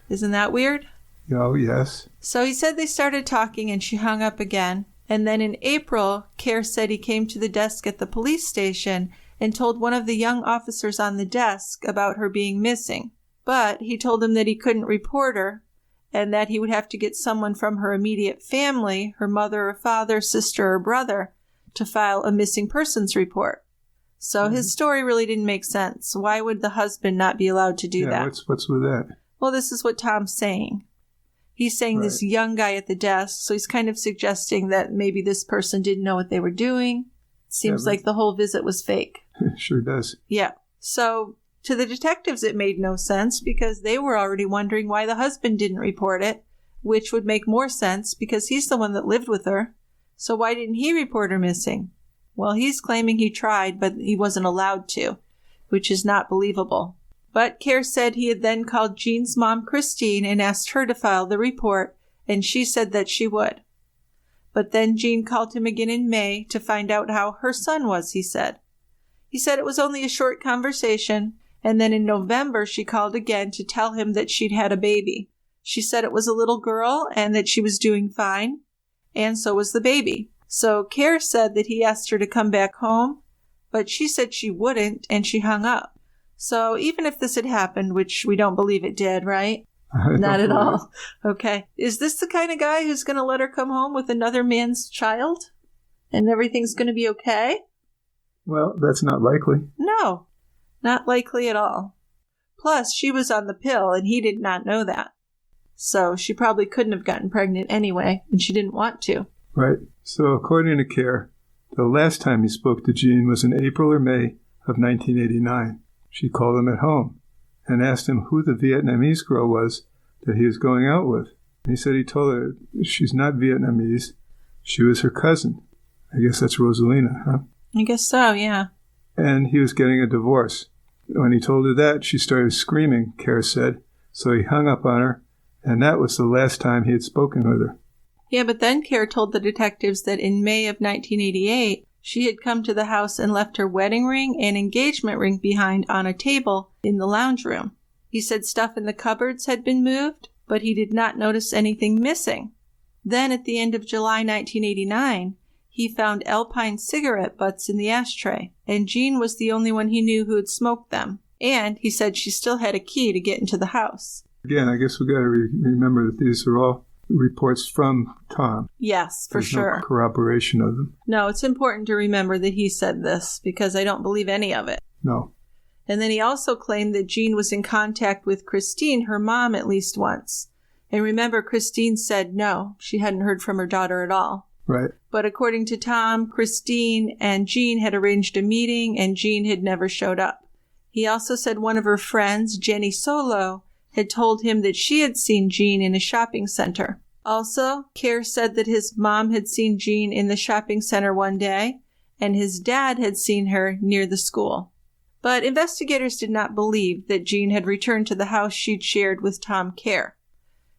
Isn't that weird? Oh, yes. So he said they started talking and she hung up again. And then in April, Kier said he came to the desk at the police station and told one of the young officers on the desk about her being missing. But he told him that he couldn't report her and that he would have to get someone from her immediate family, her mother or father, sister or brother, to file a missing persons report. So his story really didn't make sense. Why would the husband not be allowed to do that? What's with that? Well, this is what Tom's saying. He's saying this young guy at the desk, so he's kind of suggesting that maybe this person didn't know what they were doing. Seems like the whole visit was fake. Sure does. Yeah. So to the detectives, it made no sense because they were already wondering why the husband didn't report it, which would make more sense because he's the one that lived with her. So why didn't he report her missing? Well, he's claiming he tried, but he wasn't allowed to, which is not believable. But Kier said he had then called Jean's mom, Christine, and asked her to file the report, and she said that she would. But then Jean called him again in May to find out how her son was, he said. He said it was only a short conversation, and then in November she called again to tell him that she'd had a baby. She said it was a little girl and that she was doing fine, and so was the baby. So Kier said that he asked her to come back home, but she said she wouldn't, and she hung up. So even if this had happened, which we don't believe it did, right? Not at all. Okay. Is this the kind of guy who's going to let her come home with another man's child? And everything's going to be okay? Well, that's not likely. No, not likely at all. Plus, she was on the pill, and he did not know that. So she probably couldn't have gotten pregnant anyway, and she didn't want to. Right. So according to Kier, the last time he spoke to Jean was in April or May of 1989. She called him at home and asked him who the Vietnamese girl was that he was going out with. He said he told her she's not Vietnamese. She was her cousin. I guess that's Rosalina, huh? I guess so, yeah. And he was getting a divorce. When he told her that, she started screaming, Kier said. So he hung up on her, and that was the last time he had spoken with her. Yeah, but then Kier told the detectives that in May of 1988, she had come to the house and left her wedding ring and engagement ring behind on a table in the lounge room. He said stuff in the cupboards had been moved, but he did not notice anything missing. Then at the end of July 1989, he found Alpine cigarette butts in the ashtray, and Jean was the only one he knew who had smoked them. And he said she still had a key to get into the house. Again, I guess we've got to remember that these are all reports from Tom. Yes, for There's sure. No corroboration of them. No, it's important to remember that he said this, because I don't believe any of it. No. And then he also claimed that Jean was in contact with Christine, her mom, at least once. And remember, Christine said no, she hadn't heard from her daughter at all. Right. But according to Tom, Christine and Jean had arranged a meeting, and Jean had never showed up. He also said one of her friends, Jenny Solo, had told him that she had seen Jean in a shopping center. Also, Kier said that his mom had seen Jean in the shopping center one day, and his dad had seen her near the school. But investigators did not believe that Jean had returned to the house she'd shared with Tom Keir.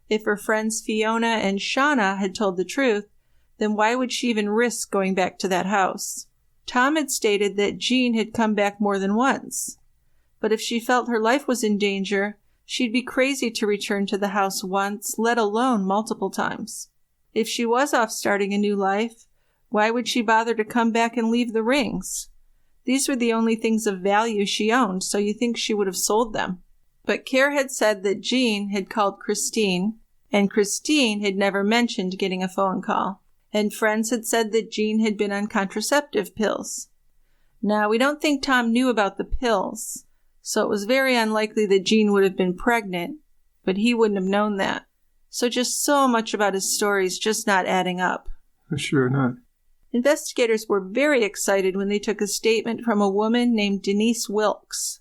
If her friends Fiona and Shauna had told the truth, then why would she even risk going back to that house? Tom had stated that Jean had come back more than once. But if she felt her life was in danger, she'd be crazy to return to the house once, let alone multiple times. If she was off starting a new life, why would she bother to come back and leave the rings? These were the only things of value she owned, so you think she would have sold them. But Kier had said that Jean had called Christine, and Christine had never mentioned getting a phone call. And friends had said that Jean had been on contraceptive pills. Now, we don't think Tom knew about the pills, so it was very unlikely that Jean would have been pregnant, but he wouldn't have known that. So just so much about his story is just not adding up. Sure not. Investigators were very excited when they took a statement from a woman named Denise Wilkes.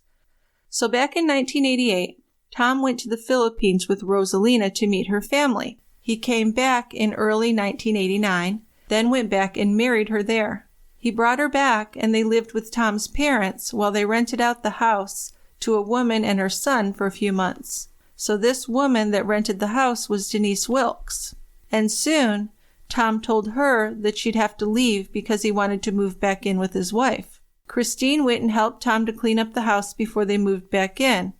So back in 1988, Tom went to the Philippines with Rosalina to meet her family. He came back in early 1989, then went back and married her there. He brought her back, and they lived with Tom's parents while they rented out the house to a woman and her son for a few months. So this woman that rented the house was Denise Wilkes. And soon, Tom told her that she'd have to leave because he wanted to move back in with his wife. Christine went and helped Tom to clean up the house before they moved back in,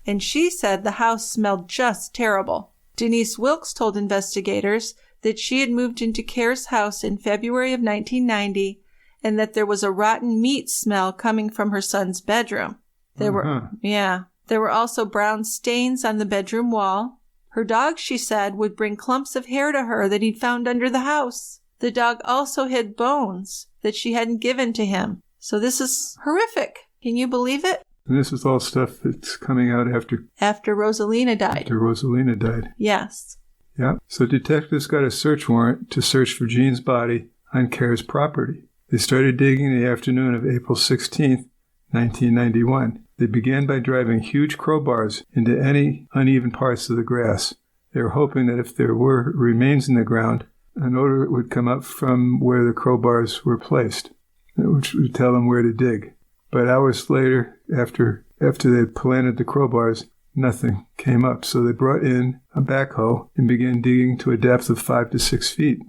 and she said the house smelled just terrible. Denise Wilkes told investigators that she had moved into Keir's house in February of 1990 and that there was a rotten meat smell coming from her son's bedroom. There were also brown stains on the bedroom wall. Her dog, she said, would bring clumps of hair to her that he'd found under the house. The dog also had bones that she hadn't given to him. So this is horrific. Can you believe it? And this is all stuff that's coming out after Rosalina died. After Rosalina died. Yes. Yeah. So detectives got a search warrant to search for Jean's body on Keir's property. They started digging in the afternoon of April 16th, 1991. They began by driving huge crowbars into any uneven parts of the grass. They were hoping that if there were remains in the ground, an odor would come up from where the crowbars were placed, which would tell them where to dig. But hours later, after they planted the crowbars, nothing came up. So they brought in a backhoe and began digging to a depth of 5 to 6 feet.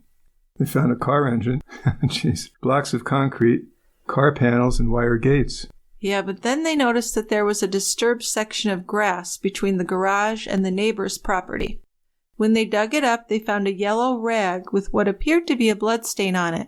They found a car engine, blocks of concrete, car panels, and wire gates. Yeah, but then they noticed that there was a disturbed section of grass between the garage and the neighbor's property. When they dug it up, they found a yellow rag with what appeared to be a bloodstain on it.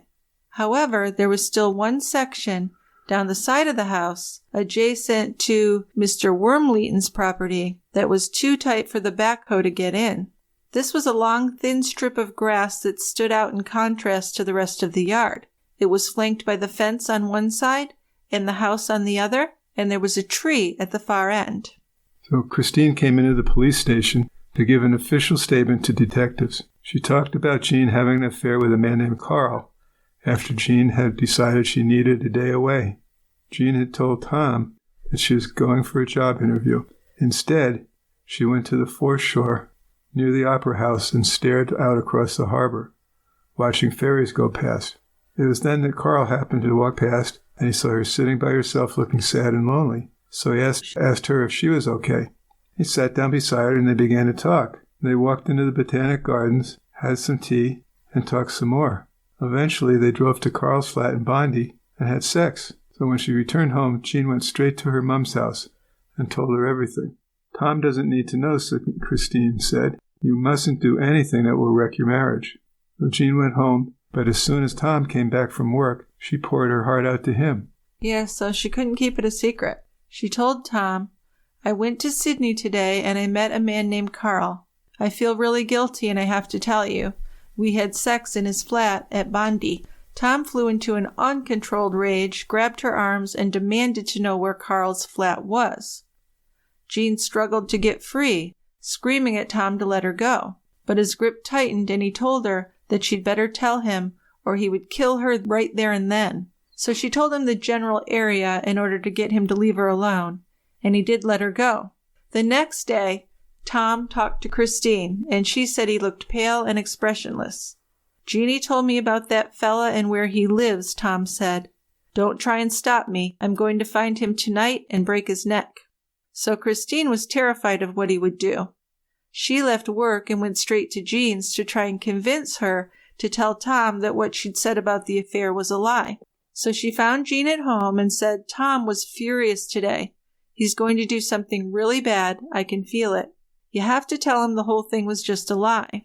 However, there was still one section down the side of the house, adjacent to Mr. Wormleeton's property, that was too tight for the backhoe to get in. This was a long, thin strip of grass that stood out in contrast to the rest of the yard. It was flanked by the fence on one side and the house on the other, and there was a tree at the far end. So Christine came into the police station to give an official statement to detectives. She talked about Jean having an affair with a man named Carl, after Jean had decided she needed a day away. Jean had told Tom that she was going for a job interview. Instead, she went to the foreshore near the Opera House and stared out across the harbor, watching ferries go past. It was then that Carl happened to walk past, and he saw her sitting by herself looking sad and lonely. So he asked her if she was okay. He sat down beside her and they began to talk. They walked into the Botanic Gardens, had some tea, and talked some more. Eventually, they drove to Carl's flat in Bondi and had sex. So when she returned home, Jean went straight to her mom's house and told her everything. Tom doesn't need to know, Christine said. You mustn't do anything that will wreck your marriage. So Jean went home, but as soon as Tom came back from work, she poured her heart out to him. Yeah, so she couldn't keep it a secret. She told Tom, I went to Sydney today and I met a man named Carl. I feel really guilty and I have to tell you. We had sex in his flat at Bondi. Tom flew into an uncontrolled rage, grabbed her arms, and demanded to know where Carl's flat was. Jean struggled to get free, screaming at Tom to let her go. But his grip tightened and he told her that she'd better tell him or he would kill her right there and then. So she told him the general area in order to get him to leave her alone. and he did let her go. The next day, Tom talked to Christine, and she said he looked pale and expressionless. "Jeannie told me about that fella and where he lives," Tom said. "Don't try and stop me. I'm going to find him tonight and break his neck." So Christine was terrified of what he would do. She left work and went straight to Jean's to try and convince her to tell Tom that what she'd said about the affair was a lie. So she found Jean at home and said, "Tom was furious today. He's going to do something really bad. I can feel it. You have to tell him the whole thing was just a lie."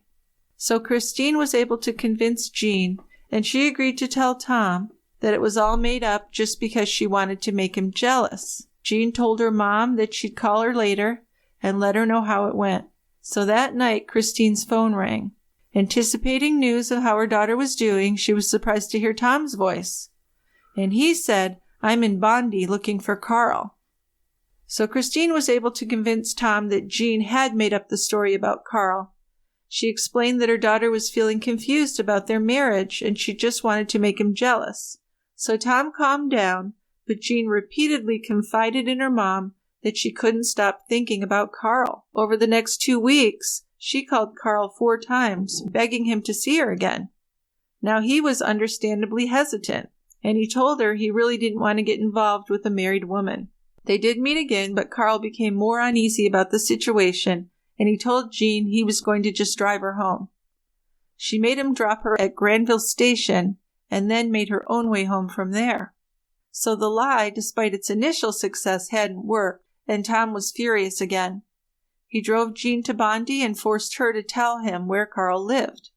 So Christine was able to convince Jean, and she agreed to tell Tom that it was all made up just because she wanted to make him jealous. Jean told her mom that she'd call her later and let her know how it went. So that night, Christine's phone rang. Anticipating news of how her daughter was doing, she was surprised to hear Tom's voice. And he said, "I'm in Bondi looking for Carl." So Christine was able to convince Tom that Jean had made up the story about Carl. She explained that her daughter was feeling confused about their marriage and she just wanted to make him jealous. So Tom calmed down, but Jean repeatedly confided in her mom that she couldn't stop thinking about Carl. Over the next 2 weeks, she called Carl 4 times, begging him to see her again. Now he was understandably hesitant, and he told her he really didn't want to get involved with a married woman. They did meet again, but Carl became more uneasy about the situation, and he told Jean he was going to just drive her home. She made him drop her at Granville Station, and then made her own way home from there. So the lie, despite its initial success, hadn't worked, and Tom was furious again. He drove Jean to Bondi and forced her to tell him where Carl lived.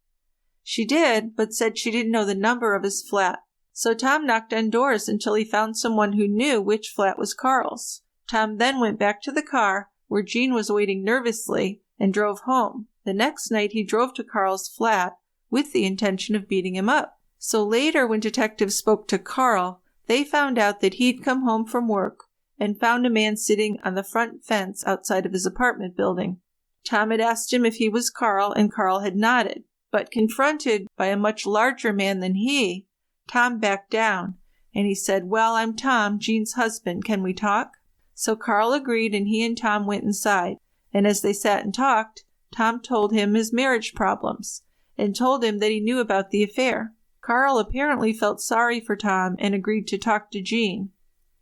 She did, but said she didn't know the number of his flat. So Tom knocked on doors until he found someone who knew which flat was Carl's. Tom then went back to the car, where Jean was waiting nervously, and drove home. The next night he drove to Carl's flat with the intention of beating him up. So later, when detectives spoke to Carl, they found out that he'd come home from work and found a man sitting on the front fence outside of his apartment building. Tom had asked him if he was Carl, and Carl had nodded. But confronted by a much larger man than he, Tom backed down, and he said, "Well, I'm Tom, Jean's husband. Can we talk?" So Carl agreed, and he and Tom went inside. And as they sat and talked, Tom told him his marriage problems, and told him that he knew about the affair. Carl apparently felt sorry for Tom and agreed to talk to Jean.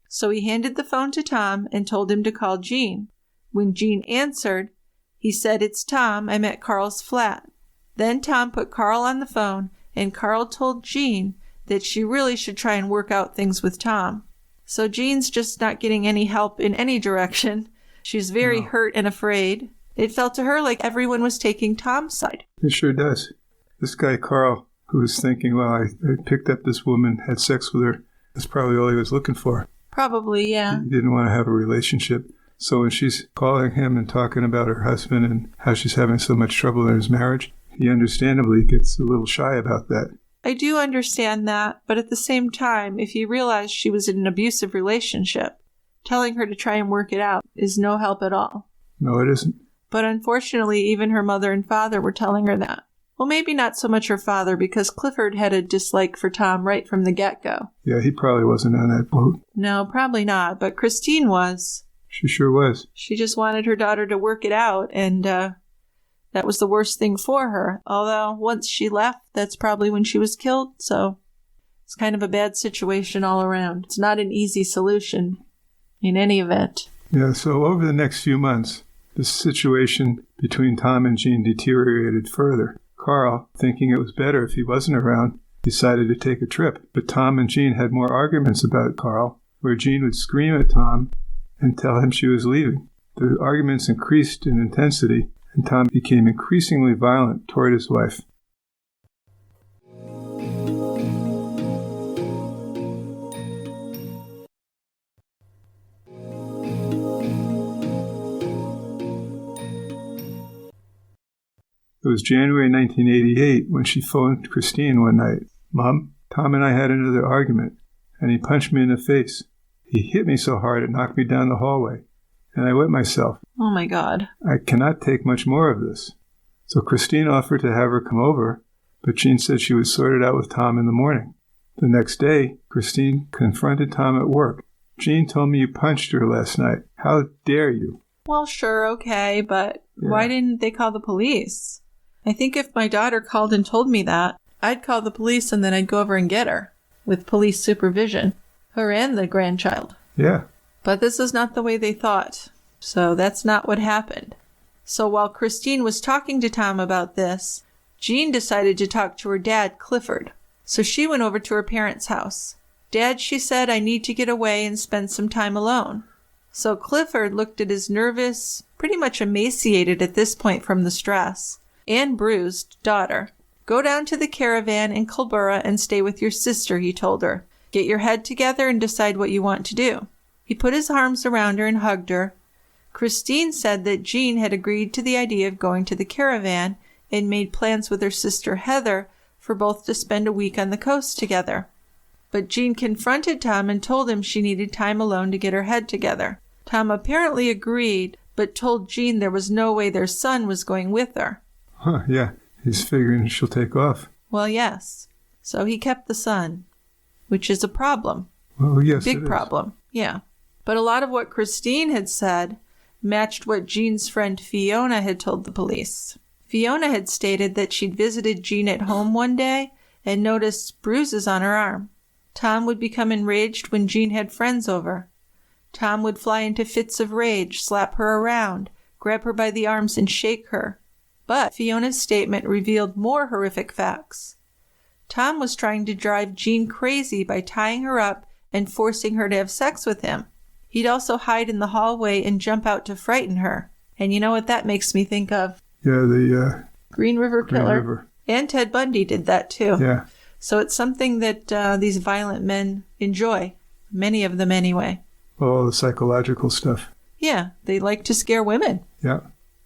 So he handed the phone to Tom and told him to call Jean. When Jean answered, he said, "It's Tom. I'm at Carl's flat." Then Tom put Carl on the phone, and Carl told Jean that she really should try and work out things with Tom. So Jean's just not getting any help in any direction. She's very hurt and afraid. It felt to her like everyone was taking Tom's side. It sure does. This guy, Carl, who was thinking, well, I picked up this woman, had sex with her, that's probably all he was looking for. Probably, yeah. He didn't want to have a relationship. So when she's calling him and talking about her husband and how she's having so much trouble in his marriage, he understandably gets a little shy about that. I do understand that, but at the same time, if he realized she was in an abusive relationship, telling her to try and work it out is no help at all. No, it isn't. But unfortunately, even her mother and father were telling her that. Well, maybe not so much her father, because Clifford had a dislike for Tom right from the get-go. Yeah, he probably wasn't on that boat. No, probably not, but Christine was. She sure was. She just wanted her daughter to work it out, and that was the worst thing for her. Although, once she left, that's probably when she was killed, so it's kind of a bad situation all around. It's not an easy solution in any event. Yeah, so over the next few months, the situation between Tom and Jean deteriorated further. Carl, thinking it was better if he wasn't around, decided to take a trip. But Tom and Jean had more arguments about Carl, where Jean would scream at Tom and tell him she was leaving. The arguments increased in intensity, and Tom became increasingly violent toward his wife. It was January 1988 when she phoned Christine one night. "Mom, Tom and I had another argument, and he punched me in the face. He hit me so hard it knocked me down the hallway, and I wet myself. Oh my God. I cannot take much more of this." So Christine offered to have her come over, but Jean said she would sort it out with Tom in the morning. The next day, Christine confronted Tom at work Jean told me you punched her last night. How dare you? Well, sure, okay, but why didn't they call the police? I think if my daughter called and told me that, I'd call the police and then I'd go over and get her with police supervision, her and the grandchild. Yeah. But this is not the way they thought, so that's not what happened. So while Christine was talking to Tom about this, Jean decided to talk to her dad, Clifford. So she went over to her parents' house. Dad, she said, I need to get away and spend some time alone. So Clifford looked at his nervous, pretty much emaciated at this point from the stress, and bruised daughter. Go down to the caravan in Culbura and stay with your sister, he told her. Get your head together and decide what you want to do. He put his arms around her and hugged her. Christine said that Jean had agreed to the idea of going to the caravan and made plans with her sister Heather for both to spend a week on the coast together. But Jean confronted Tom and told him she needed time alone to get her head together. Tom apparently agreed, but told Jean there was no way their son was going with her. Huh, yeah. He's figuring she'll take off. Well, yes. So he kept the son, which is a problem. Well, yes, big problem. Yeah. But a lot of what Christine had said matched what Jean's friend Fiona had told the police. Fiona had stated that she'd visited Jean at home one day and noticed bruises on her arm. Tom would become enraged when Jean had friends over. Tom would fly into fits of rage, slap her around, grab her by the arms and shake her. But Fiona's statement revealed more horrific facts. Tom was trying to drive Jean crazy by tying her up and forcing her to have sex with him. He'd also hide in the hallway and jump out to frighten her. And you know what that makes me think of? Yeah, the Green River Killer. River. And Ted Bundy did that too. Yeah. So it's something that these violent men enjoy. Many of them anyway. All the psychological stuff. Yeah, they like to scare women. Yeah.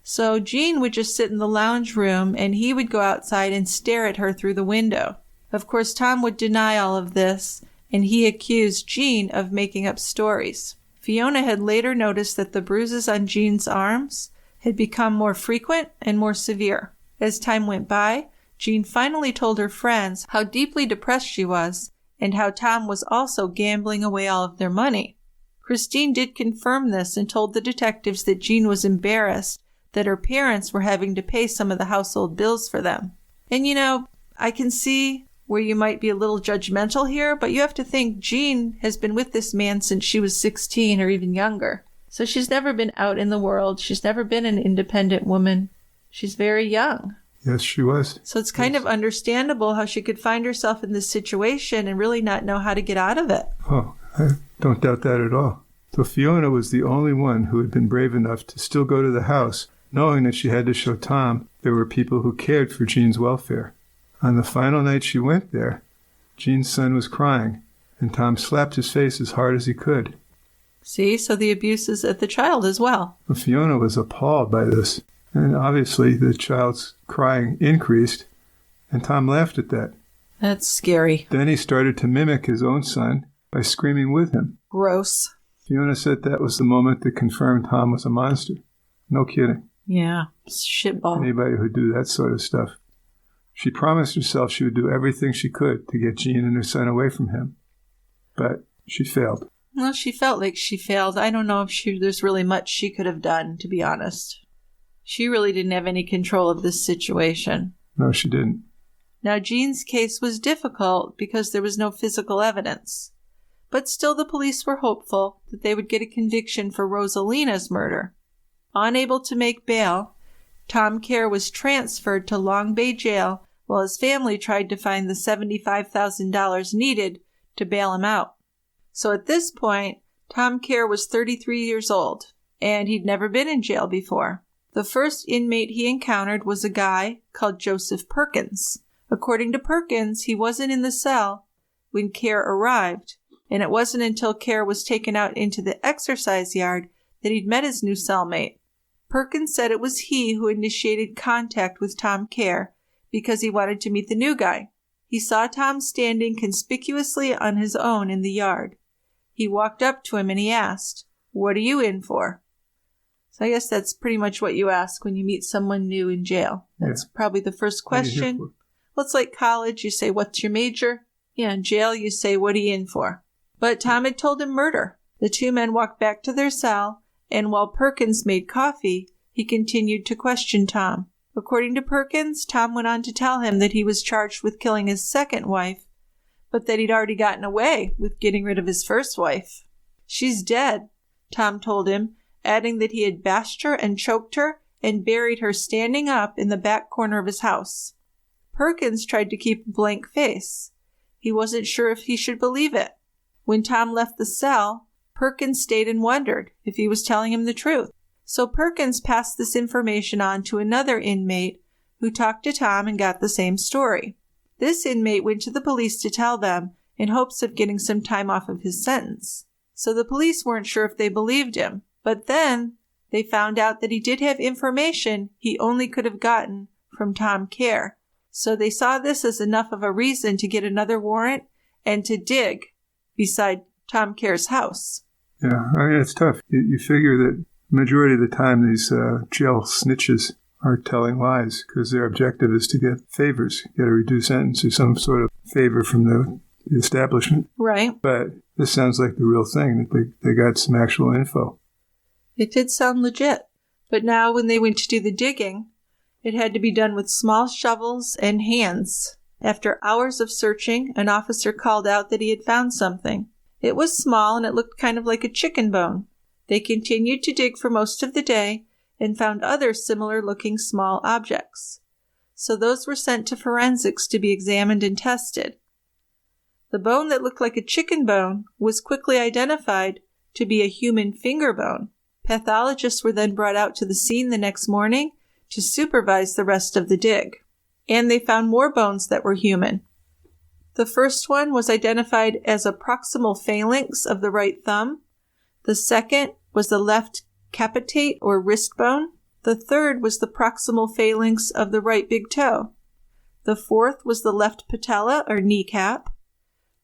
So Jean would just sit in the lounge room and he would go outside and stare at her through the window. Of course, Tom would deny all of this, and he accused Jean of making up stories. Fiona had later noticed that the bruises on Jean's arms had become more frequent and more severe. As time went by, Jean finally told her friends how deeply depressed she was and how Tom was also gambling away all of their money. Christine did confirm this and told the detectives that Jean was embarrassed that her parents were having to pay some of the household bills for them. And you know, I can see where you might be a little judgmental here, but you have to think Jean has been with this man since she was 16 or even younger. So she's never been out in the world. She's never been an independent woman. She's very young. Yes, she was. So it's kind of understandable how she could find herself in this situation and really not know how to get out of it. Oh, I don't doubt that at all. So Fiona was the only one who had been brave enough to still go to the house, knowing that she had to show Tom there were people who cared for Jean's welfare. On the final night she went there, Jean's son was crying, and Tom slapped his face as hard as he could. See, so the abuse is at the child as well. Fiona was appalled by this, and obviously the child's crying increased, and Tom laughed at that. That's scary. Then he started to mimic his own son by screaming with him. Gross. Fiona said that was the moment that confirmed Tom was a monster. No kidding. Yeah, shitball. Anybody who'd do that sort of stuff. She promised herself she would do everything she could to get Jean and her son away from him. But she failed. Well, she felt like she failed. I don't know if there's really much she could have done, to be honest. She really didn't have any control of this situation. No, she didn't. Now, Jean's case was difficult because there was no physical evidence. But still the police were hopeful that they would get a conviction for Rosalina's murder. Unable to make bail, Tom Keir was transferred to Long Bay Jail while his family tried to find the $75,000 needed to bail him out. So at this point, Tom Keir was 33 years old, and he'd never been in jail before. The first inmate he encountered was a guy called Joseph Perkins. According to Perkins, he wasn't in the cell when Keir arrived, and it wasn't until Keir was taken out into the exercise yard that he'd met his new cellmate. Perkins said it was he who initiated contact with Tom Keir because he wanted to meet the new guy. He saw Tom standing conspicuously on his own in the yard. He walked up to him and he asked, "What are you in for?" So I guess that's pretty much what you ask when you meet someone new in jail. That's probably the first question. Well, it's like college. You say, "What's your major?" Yeah, in jail you say, "What are you in for?" But Tom had told him murder. The two men walked back to their cell, and while Perkins made coffee, he continued to question Tom. According to Perkins, Tom went on to tell him that he was charged with killing his second wife, but that he'd already gotten away with getting rid of his first wife. "She's dead," Tom told him, adding that he had bashed her and choked her and buried her standing up in the back corner of his house. Perkins tried to keep a blank face. He wasn't sure if he should believe it. When Tom left the cell, Perkins stayed and wondered if he was telling him the truth. So Perkins passed this information on to another inmate who talked to Tom and got the same story. This inmate went to the police to tell them in hopes of getting some time off of his sentence. So the police weren't sure if they believed him. But then they found out that he did have information he only could have gotten from Tom Keir. So they saw this as enough of a reason to get another warrant and to dig beside Tom Keir's house. Yeah, I mean, it's tough. You figure that the majority of the time these jail snitches are telling lies because their objective is to get favors, get a reduced sentence or some sort of favor from the establishment. Right. But this sounds like the real thing, that they got some actual info. It did sound legit. But now when they went to do the digging, it had to be done with small shovels and hands. After hours of searching, an officer called out that he had found something. It was small and it looked kind of like a chicken bone. They continued to dig for most of the day and found other similar-looking small objects. So those were sent to forensics to be examined and tested. The bone that looked like a chicken bone was quickly identified to be a human finger bone. Pathologists were then brought out to the scene the next morning to supervise the rest of the dig. And they found more bones that were human. The first one was identified as a proximal phalanx of the right thumb. The second was the left capitate or wrist bone. The third was the proximal phalanx of the right big toe. The fourth was the left patella or kneecap.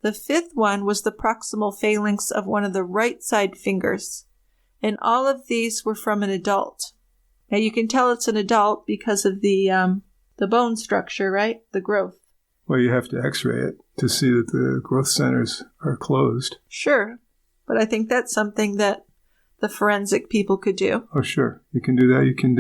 The fifth one was the proximal phalanx of one of the right side fingers. And all of these were from an adult. Now you can tell it's an adult because of the bone structure, right? The growth. Well, you have to x-ray it to see that the growth centers are closed. Sure. But I think that's something that the forensic people could do. Oh, sure. You can do that. You can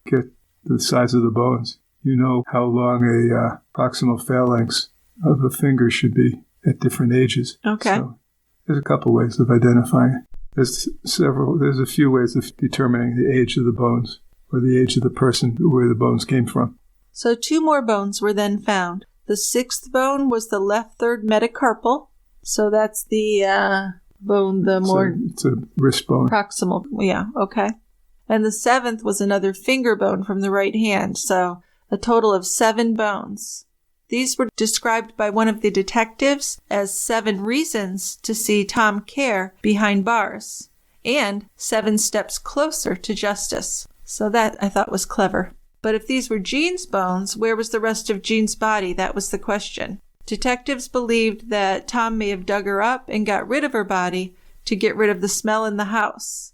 get the size of the bones. You know how long a proximal phalanx of a finger should be at different ages. Okay. So there's a couple ways of identifying it. There's a few ways of determining the age of the bones or the age of the person where the bones came from. So 2 more bones were then found. The 6th bone was the left third metacarpal. So that's the bone, It's a wrist bone. Proximal. Yeah, okay. And the 7th was another finger bone from the right hand. So a total of 7 bones. These were described by one of the detectives as 7 reasons to see Tom Keir behind bars and 7 steps closer to justice. So that I thought was clever. But if these were Jean's bones, where was the rest of Jean's body? That was the question. Detectives believed that Tom may have dug her up and got rid of her body to get rid of the smell in the house.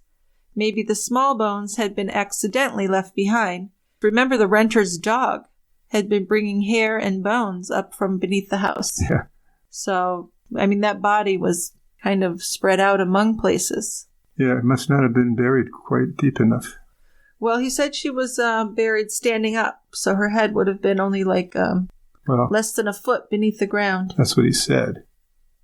Maybe the small bones had been accidentally left behind. Remember, the renter's dog had been bringing hair and bones up from beneath the house. Yeah. So, I mean, that body was kind of spread out among places. Yeah, it must not have been buried quite deep enough. Well, he said she was buried standing up, so her head would have been only like less than a foot beneath the ground. That's what he said.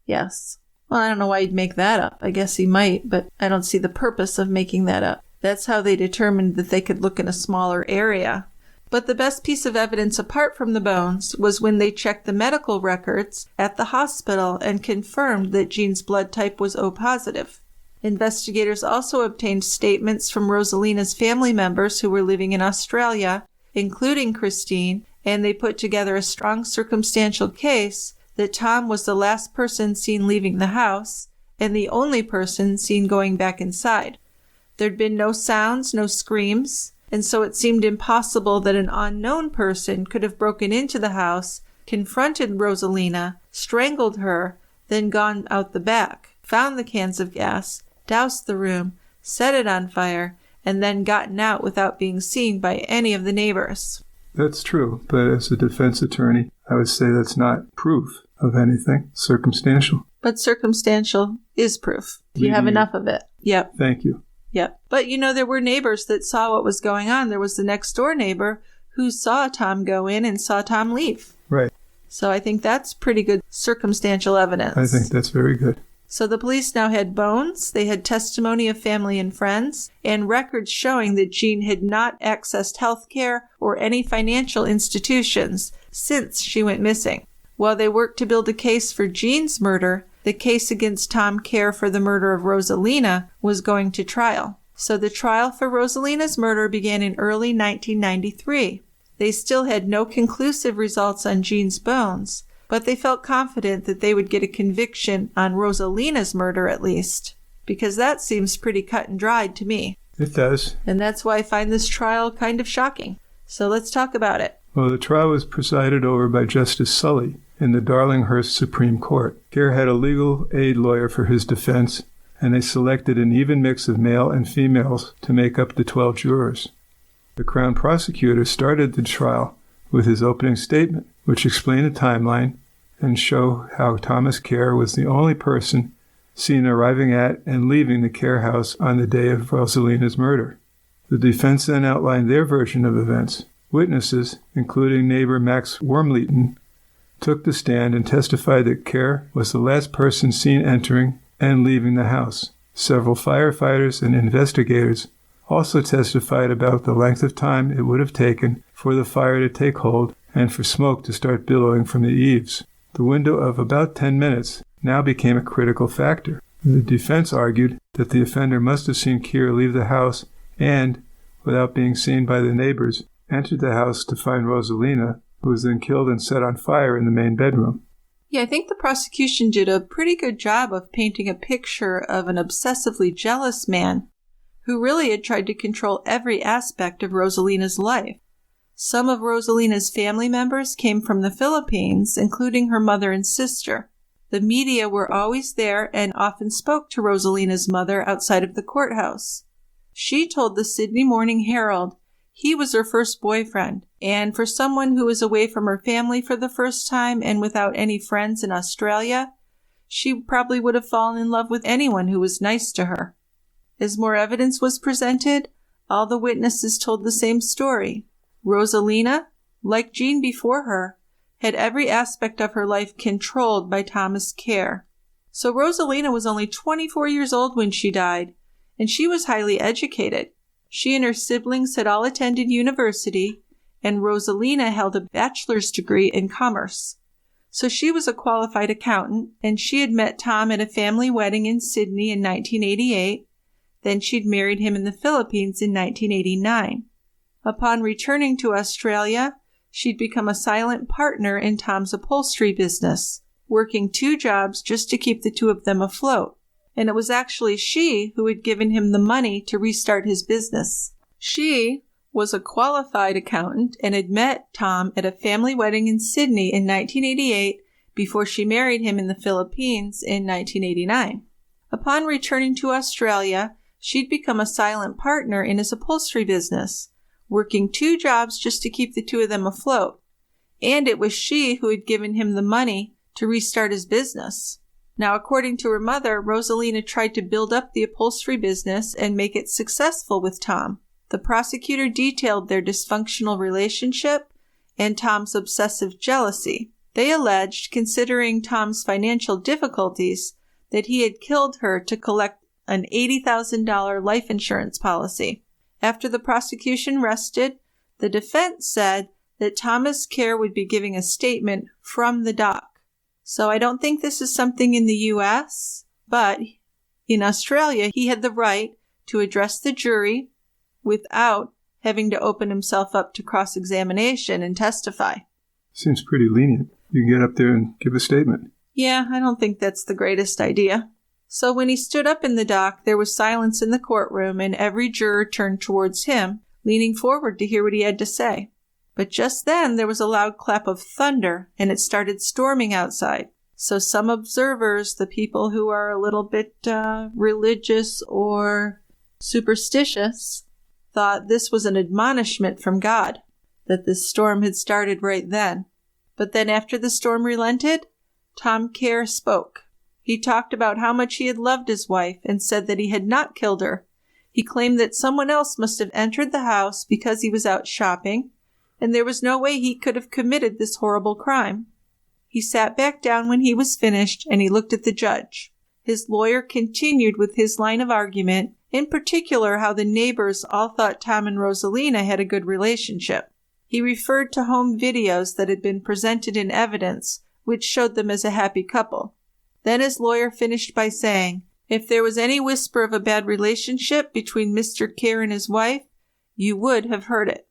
Yes. Well, I don't know why he'd make that up. I guess he might, but I don't see the purpose of making that up. That's how they determined that they could look in a smaller area. But the best piece of evidence apart from the bones was when they checked the medical records at the hospital and confirmed that Jean's blood type was O positive. Investigators also obtained statements from Rosalina's family members who were living in Australia, including Christine, and they put together a strong circumstantial case that Tom was the last person seen leaving the house and the only person seen going back inside. There'd been no sounds, no screams, and so it seemed impossible that an unknown person could have broken into the house, confronted Rosalina, strangled her, then gone out the back, found the cans of gas, doused the room, set it on fire, and then gotten out without being seen by any of the neighbors. That's true, but as a defense attorney, I would say that's not proof of anything circumstantial. But circumstantial is proof. If you have enough of it. Yep. Thank you. Yep. But, there were neighbors that saw what was going on. There was the next door neighbor who saw Tom go in and saw Tom leave. Right. So I think that's pretty good circumstantial evidence. I think that's very good. So the police now had bones, they had testimony of family and friends, and records showing that Jean had not accessed health care or any financial institutions since she went missing. While they worked to build a case for Jean's murder, the case against Tom Keir for the murder of Rosalina was going to trial. So the trial for Rosalina's murder began in early 1993. They still had no conclusive results on Jean's bones, but they felt confident that they would get a conviction on Rosalina's murder at least, because that seems pretty cut and dried to me. It does. And that's why I find this trial kind of shocking. So let's talk about it. Well, the trial was presided over by Justice Sully in the Darlinghurst Supreme Court. Keir had a legal aid lawyer for his defense, and they selected an even mix of male and females to make up the 12 jurors. The Crown Prosecutor started the trial with his opening statement, which explained the timeline and show how Thomas Keir was the only person seen arriving at and leaving the Keir house on the day of Rosalina's murder. The defense then outlined their version of events. Witnesses, including neighbor Max Wormleeton, took the stand and testified that Keir was the last person seen entering and leaving the house. Several firefighters and investigators also testified about the length of time it would have taken for the fire to take hold and for smoke to start billowing from the eaves. The window of about 10 minutes now became a critical factor. The defense argued that the offender must have seen Keir leave the house and, without being seen by the neighbors, entered the house to find Rosalina, who was then killed and set on fire in the main bedroom. Yeah, I think the prosecution did a pretty good job of painting a picture of an obsessively jealous man who really had tried to control every aspect of Rosalina's life. Some of Rosalina's family members came from the Philippines, including her mother and sister. The media were always there and often spoke to Rosalina's mother outside of the courthouse. She told the Sydney Morning Herald he was her first boyfriend, and for someone who was away from her family for the first time and without any friends in Australia, she probably would have fallen in love with anyone who was nice to her. As more evidence was presented, all the witnesses told the same story. Rosalina, like Jean before her, had every aspect of her life controlled by Thomas Keir. So Rosalina was only 24 years old when she died, and she was highly educated. She and her siblings had all attended university, and Rosalina held a bachelor's degree in commerce. So she was a qualified accountant, and she had met Tom at a family wedding in Sydney in 1988. Then she'd married him in the Philippines in 1989. Upon returning to Australia, she'd become a silent partner in Tom's upholstery business, working 2 jobs just to keep the 2 of them afloat. And it was actually she who had given him the money to restart his business. She was a qualified accountant and had met Tom at a family wedding in Sydney in 1988 before she married him in the Philippines in 1989. Upon returning to Australia, she'd become a silent partner in his upholstery business, working 2 jobs just to keep the 2 of them afloat. And it was she who had given him the money to restart his business. Now, according to her mother, Rosalina tried to build up the upholstery business and make it successful with Tom. The prosecutor detailed their dysfunctional relationship and Tom's obsessive jealousy. They alleged, considering Tom's financial difficulties, that he had killed her to collect an $80,000 life insurance policy. After the prosecution rested, the defense said that Thomas Keir would be giving a statement from the dock. So I don't think this is something in the U.S., but in Australia, he had the right to address the jury without having to open himself up to cross-examination and testify. Seems pretty lenient. You can get up there and give a statement. Yeah, I don't think that's the greatest idea. So when he stood up in the dock, there was silence in the courtroom, and every juror turned towards him, leaning forward to hear what he had to say. But just then, there was a loud clap of thunder, and it started storming outside. So some observers, the people who are a little bit religious or superstitious, thought this was an admonishment from God, that this storm had started right then. But then after the storm relented, Tom Keir spoke. He talked about how much he had loved his wife and said that he had not killed her. He claimed that someone else must have entered the house because he was out shopping, and there was no way he could have committed this horrible crime. He sat back down when he was finished, and he looked at the judge. His lawyer continued with his line of argument, in particular how the neighbors all thought Tom and Rosalina had a good relationship. He referred to home videos that had been presented in evidence, which showed them as a happy couple. Then his lawyer finished by saying, if there was any whisper of a bad relationship between Mr. Kier and his wife, you would have heard it.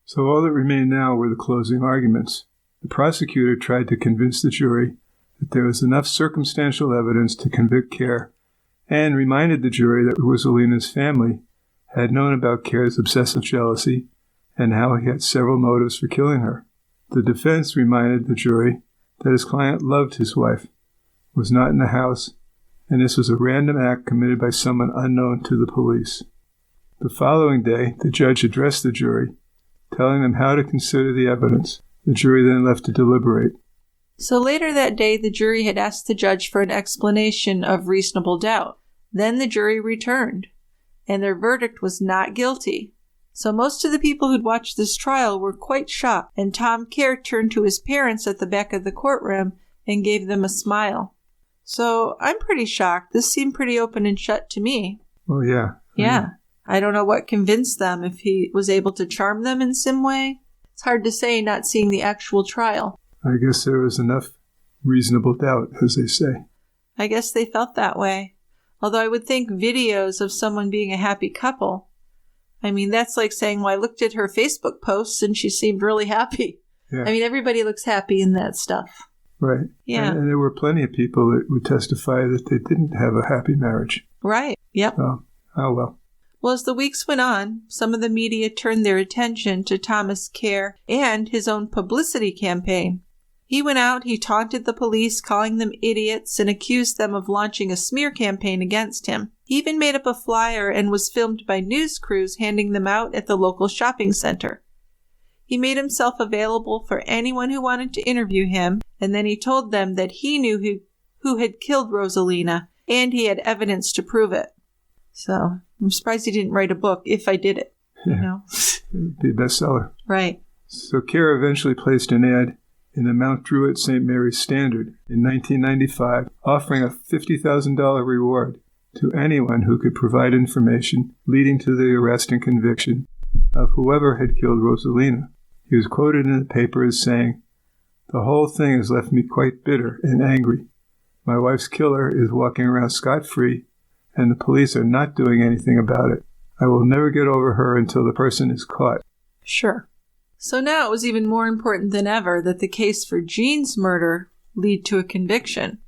So all that remained now were the closing arguments. The prosecutor tried to convince the jury that there was enough circumstantial evidence to convict Kier, and reminded the jury that Rosalina's family had known about Kier's obsessive jealousy and how he had several motives for killing her. The defense reminded the jury that his client loved his wife, was not in the house, and this was a random act committed by someone unknown to the police. The following day, the judge addressed the jury, telling them how to consider the evidence. The jury then left to deliberate. So later that day, the jury had asked the judge for an explanation of reasonable doubt. Then the jury returned, and their verdict was not guilty. So most of the people who'd watched this trial were quite shocked, and Tom Keir turned to his parents at the back of the courtroom and gave them a smile. So I'm pretty shocked. This seemed pretty open and shut to me. Oh, yeah. Yeah. I don't know what convinced them, if he was able to charm them in some way. It's hard to say not seeing the actual trial. I guess there was enough reasonable doubt, as they say. I guess they felt that way. Although I would think videos of someone being a happy couple, I mean, that's like saying, well, I looked at her Facebook posts and she seemed really happy. Yeah. I mean, everybody looks happy in that stuff. Right. Yeah. And there were plenty of people that would testify that they didn't have a happy marriage. Right. Yep. Oh well. Well, as the weeks went on, some of the media turned their attention to Thomas Keir and his own publicity campaign. He went out, he taunted the police, calling them idiots, and accused them of launching a smear campaign against him. He even made up a flyer and was filmed by news crews handing them out at the local shopping center. He made himself available for anyone who wanted to interview him, and then he told them that he knew who had killed Rosalina, and he had evidence to prove it. So I'm surprised he didn't write a book, If I Did It, you know. It'd be a bestseller. Right. So Kier eventually placed an ad in the Mount Druitt St. Mary's Standard in 1995, offering a $50,000 reward to anyone who could provide information leading to the arrest and conviction of whoever had killed Rosalina. He was quoted in the paper as saying, "The whole thing has left me quite bitter and angry. My wife's killer is walking around scot-free, and the police are not doing anything about it. I will never get over her until the person is caught." Sure. So now it was even more important than ever that the case for Jean's murder lead to a conviction.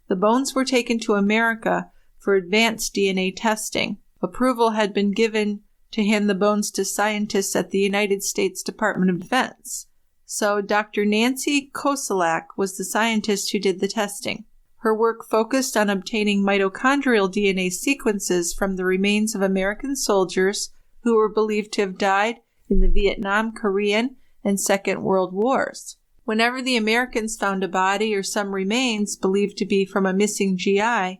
The bones were taken to America for advanced DNA testing. Approval had been given to hand the bones to scientists at the United States Department of Defense. So Dr. Nancy Koselak was the scientist who did the testing. Her work focused on obtaining mitochondrial DNA sequences from the remains of American soldiers who were believed to have died in the Vietnam, Korean, and Second World Wars. Whenever the Americans found a body or some remains believed to be from a missing GI,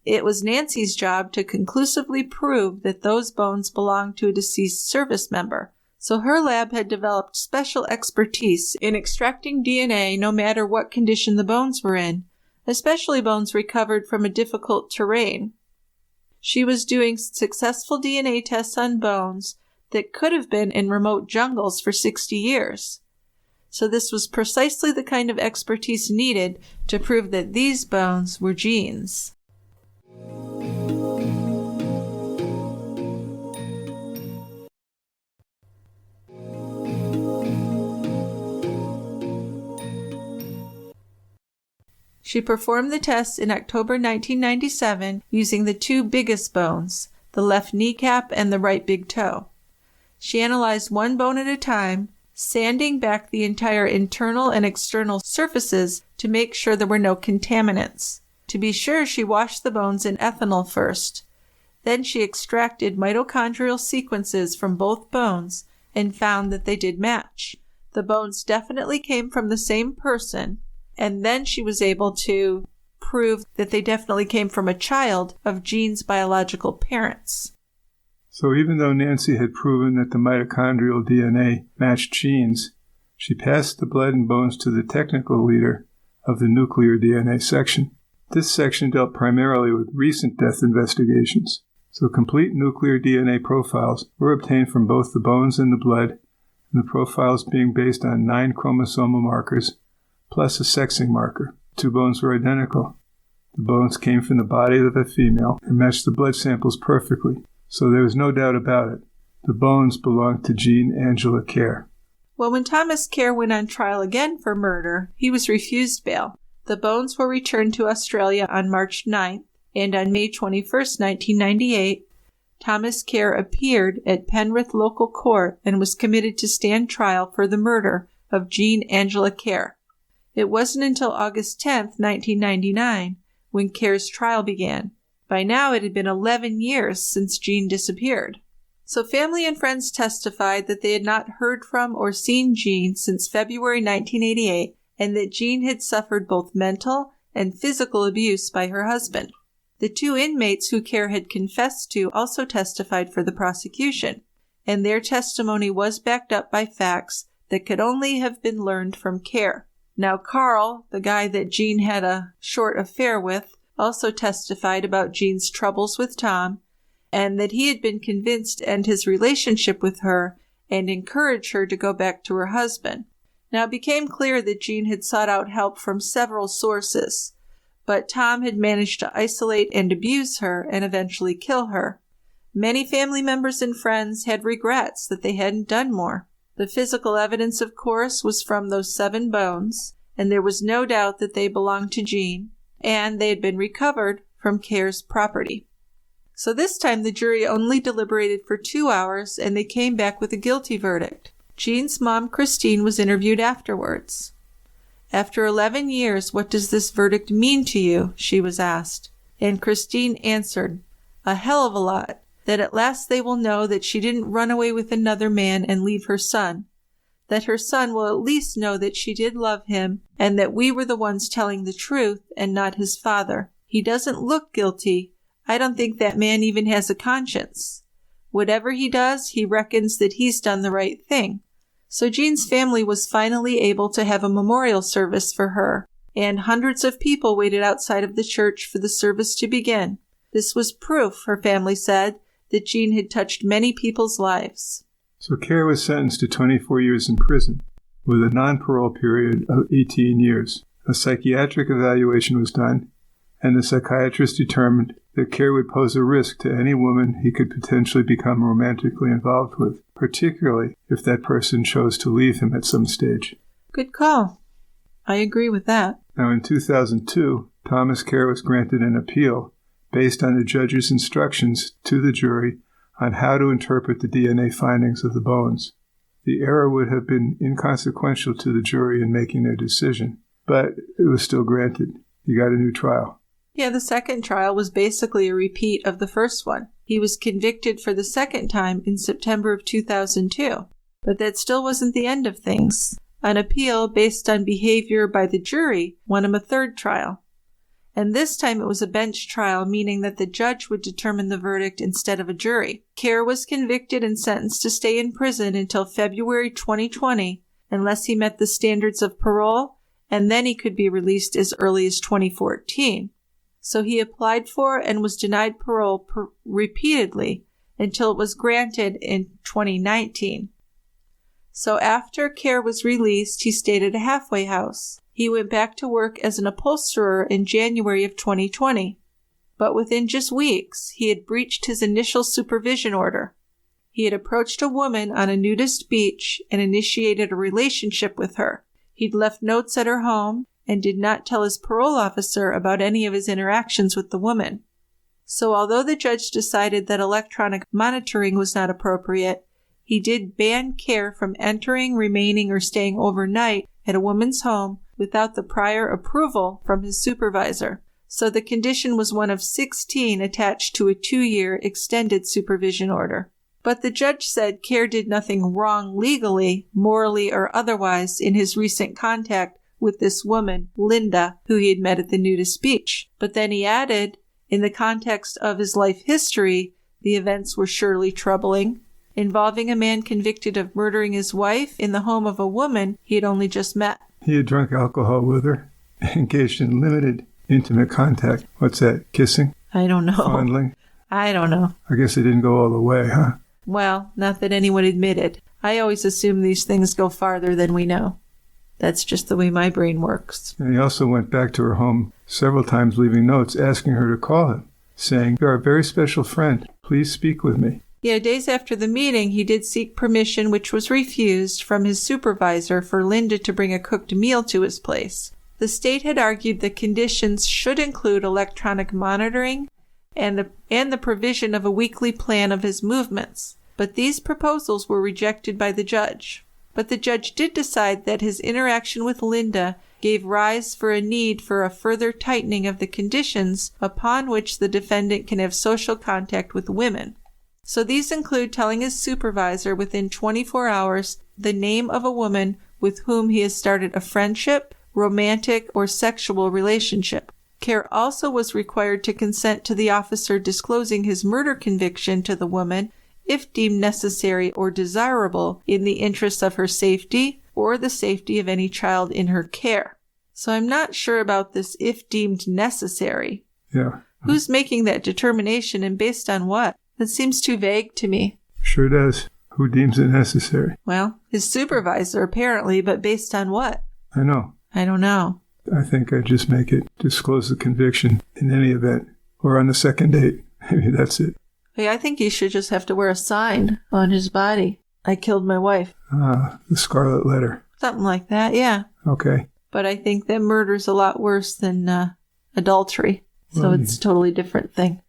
it was Nancy's job to conclusively prove that those bones belonged to a deceased service member. So her lab had developed special expertise in extracting DNA no matter what condition the bones were in, especially bones recovered from a difficult terrain. She was doing successful DNA tests on bones that could have been in remote jungles for 60 years. So this was precisely the kind of expertise needed to prove that these bones were Jean's. She performed the tests in October 1997 using the two biggest bones, the left kneecap and the right big toe. She analyzed one bone at a time, sanding back the entire internal and external surfaces to make sure there were no contaminants. To be sure, she washed the bones in ethanol first. Then she extracted mitochondrial sequences from both bones and found that they did match. The bones definitely came from the same person, and then she was able to prove that they definitely came from a child of Jean's biological parents. So even though Nancy had proven that the mitochondrial DNA matched Jean's, she passed the blood and bones to the technical leader of the nuclear DNA section. This section dealt primarily with recent death investigations, so complete nuclear DNA profiles were obtained from both the bones and the blood, and the profiles being based on 9 chromosomal markers plus a sexing marker. 2 bones were identical. The bones came from the body of a female and matched the blood samples perfectly, so there was no doubt about it. The bones belonged to Jean Angela Kier. Well, when Thomas Keir went on trial again for murder, he was refused bail. The bones were returned to Australia on March 9th, and on May 21, 1998, Thomas Keir appeared at Penrith Local Court and was committed to stand trial for the murder of Jean Angela Kier. It wasn't until August 10, 1999, when Keir's trial began. By now, it had been 11 years since Jean disappeared. So family and friends testified that they had not heard from or seen Jean since February 1988, and that Jean had suffered both mental and physical abuse by her husband. The 2 inmates who Keir had confessed to also testified for the prosecution, and their testimony was backed up by facts that could only have been learned from Keir. Now Carl, the guy that Jean had a short affair with, also testified about Jean's troubles with Tom, and that he had been convinced to end his relationship with her and encourage her to go back to her husband. Now it became clear that Jean had sought out help from several sources, but Tom had managed to isolate and abuse her and eventually kill her. Many family members and friends had regrets that they hadn't done more. The physical evidence, of course, was from those 7 bones, and there was no doubt that they belonged to Jean, and they had been recovered from Keir's property. So this time the jury only deliberated for 2 hours, and they came back with a guilty verdict. Jean's mom, Christine, was interviewed afterwards. "After 11 years, what does this verdict mean to you?" she was asked. And Christine answered, "A hell of a lot. That at last they will know that she didn't run away with another man and leave her son. That her son will at least know that she did love him, and that we were the ones telling the truth and not his father. He doesn't look guilty. I don't think that man even has a conscience. Whatever he does, he reckons that he's done the right thing." So Jean's family was finally able to have a memorial service for her, and hundreds of people waited outside of the church for the service to begin. This was proof, her family said, that Jean had touched many people's lives. So Kier was sentenced to 24 years in prison, with a non-parole period of 18 years. A psychiatric evaluation was done, and the psychiatrist determined that Kier would pose a risk to any woman he could potentially become romantically involved with, particularly if that person chose to leave him at some stage. Good call. I agree with that. Now, in 2002, Thomas Keir was granted an appeal based on the judge's instructions to the jury on how to interpret the DNA findings of the bones. The error would have been inconsequential to the jury in making their decision, but it was still granted. He got a new trial. Yeah, the second trial was basically a repeat of the first one. He was convicted for the second time in September of 2002. But that still wasn't the end of things. An appeal based on behavior by the jury won him a third trial. And this time it was a bench trial, meaning that the judge would determine the verdict instead of a jury. Kier was convicted and sentenced to stay in prison until February 2020, unless he met the standards of parole, and then he could be released as early as 2014. So he applied for and was denied parole repeatedly until it was granted in 2019. So after Kier was released, he stayed at a halfway house. He went back to work as an upholsterer in January of 2020. But within just weeks, he had breached his initial supervision order. He had approached a woman on a nudist beach and initiated a relationship with her. He'd left notes at her home and did not tell his parole officer about any of his interactions with the woman. So although the judge decided that electronic monitoring was not appropriate, he did ban Kier from entering, remaining, or staying overnight at a woman's home without the prior approval from his supervisor. So the condition was one of 16 attached to a 2-year extended supervision order. But the judge said Kier did nothing wrong legally, morally, or otherwise in his recent contact with this woman, Linda, who he had met at the nudist beach. But then he added, in the context of his life history, the events were surely troubling, involving a man convicted of murdering his wife in the home of a woman he had only just met. He had drunk alcohol with her, engaged in limited intimate contact. What's that, kissing? I don't know. Fondling? I don't know. I guess it didn't go all the way, huh? Well, not that anyone admitted. I always assume these things go farther than we know. That's just the way my brain works. And he also went back to her home several times, leaving notes asking her to call him, saying, "You're a very special friend. Please speak with me." Yeah, days after the meeting, he did seek permission, which was refused, from his supervisor for Linda to bring a cooked meal to his place. The state had argued the conditions should include electronic monitoring and the provision of a weekly plan of his movements. But these proposals were rejected by the judge. But the judge did decide that his interaction with Linda gave rise for a need for a further tightening of the conditions upon which the defendant can have social contact with women. So these include telling his supervisor within 24 hours the name of a woman with whom he has started a friendship, romantic, or sexual relationship. Kier also was required to consent to the officer disclosing his murder conviction to the woman if deemed necessary or desirable in the interest of her safety or the safety of any child in her care. So I'm not sure about this if deemed necessary. Yeah. Who's making that determination and based on what? That seems too vague to me. Sure does. Who deems it necessary? Well, his supervisor apparently, but based on what? I know. I don't know. I think I'd just make it disclose the conviction in any event, or on the second date. Maybe that's it. Hey, I think he should just have to wear a sign on his body. I killed my wife. Ah, the scarlet letter. Something like that, yeah. Okay. But I think that murder's a lot worse than adultery. So Well, it's a totally different thing.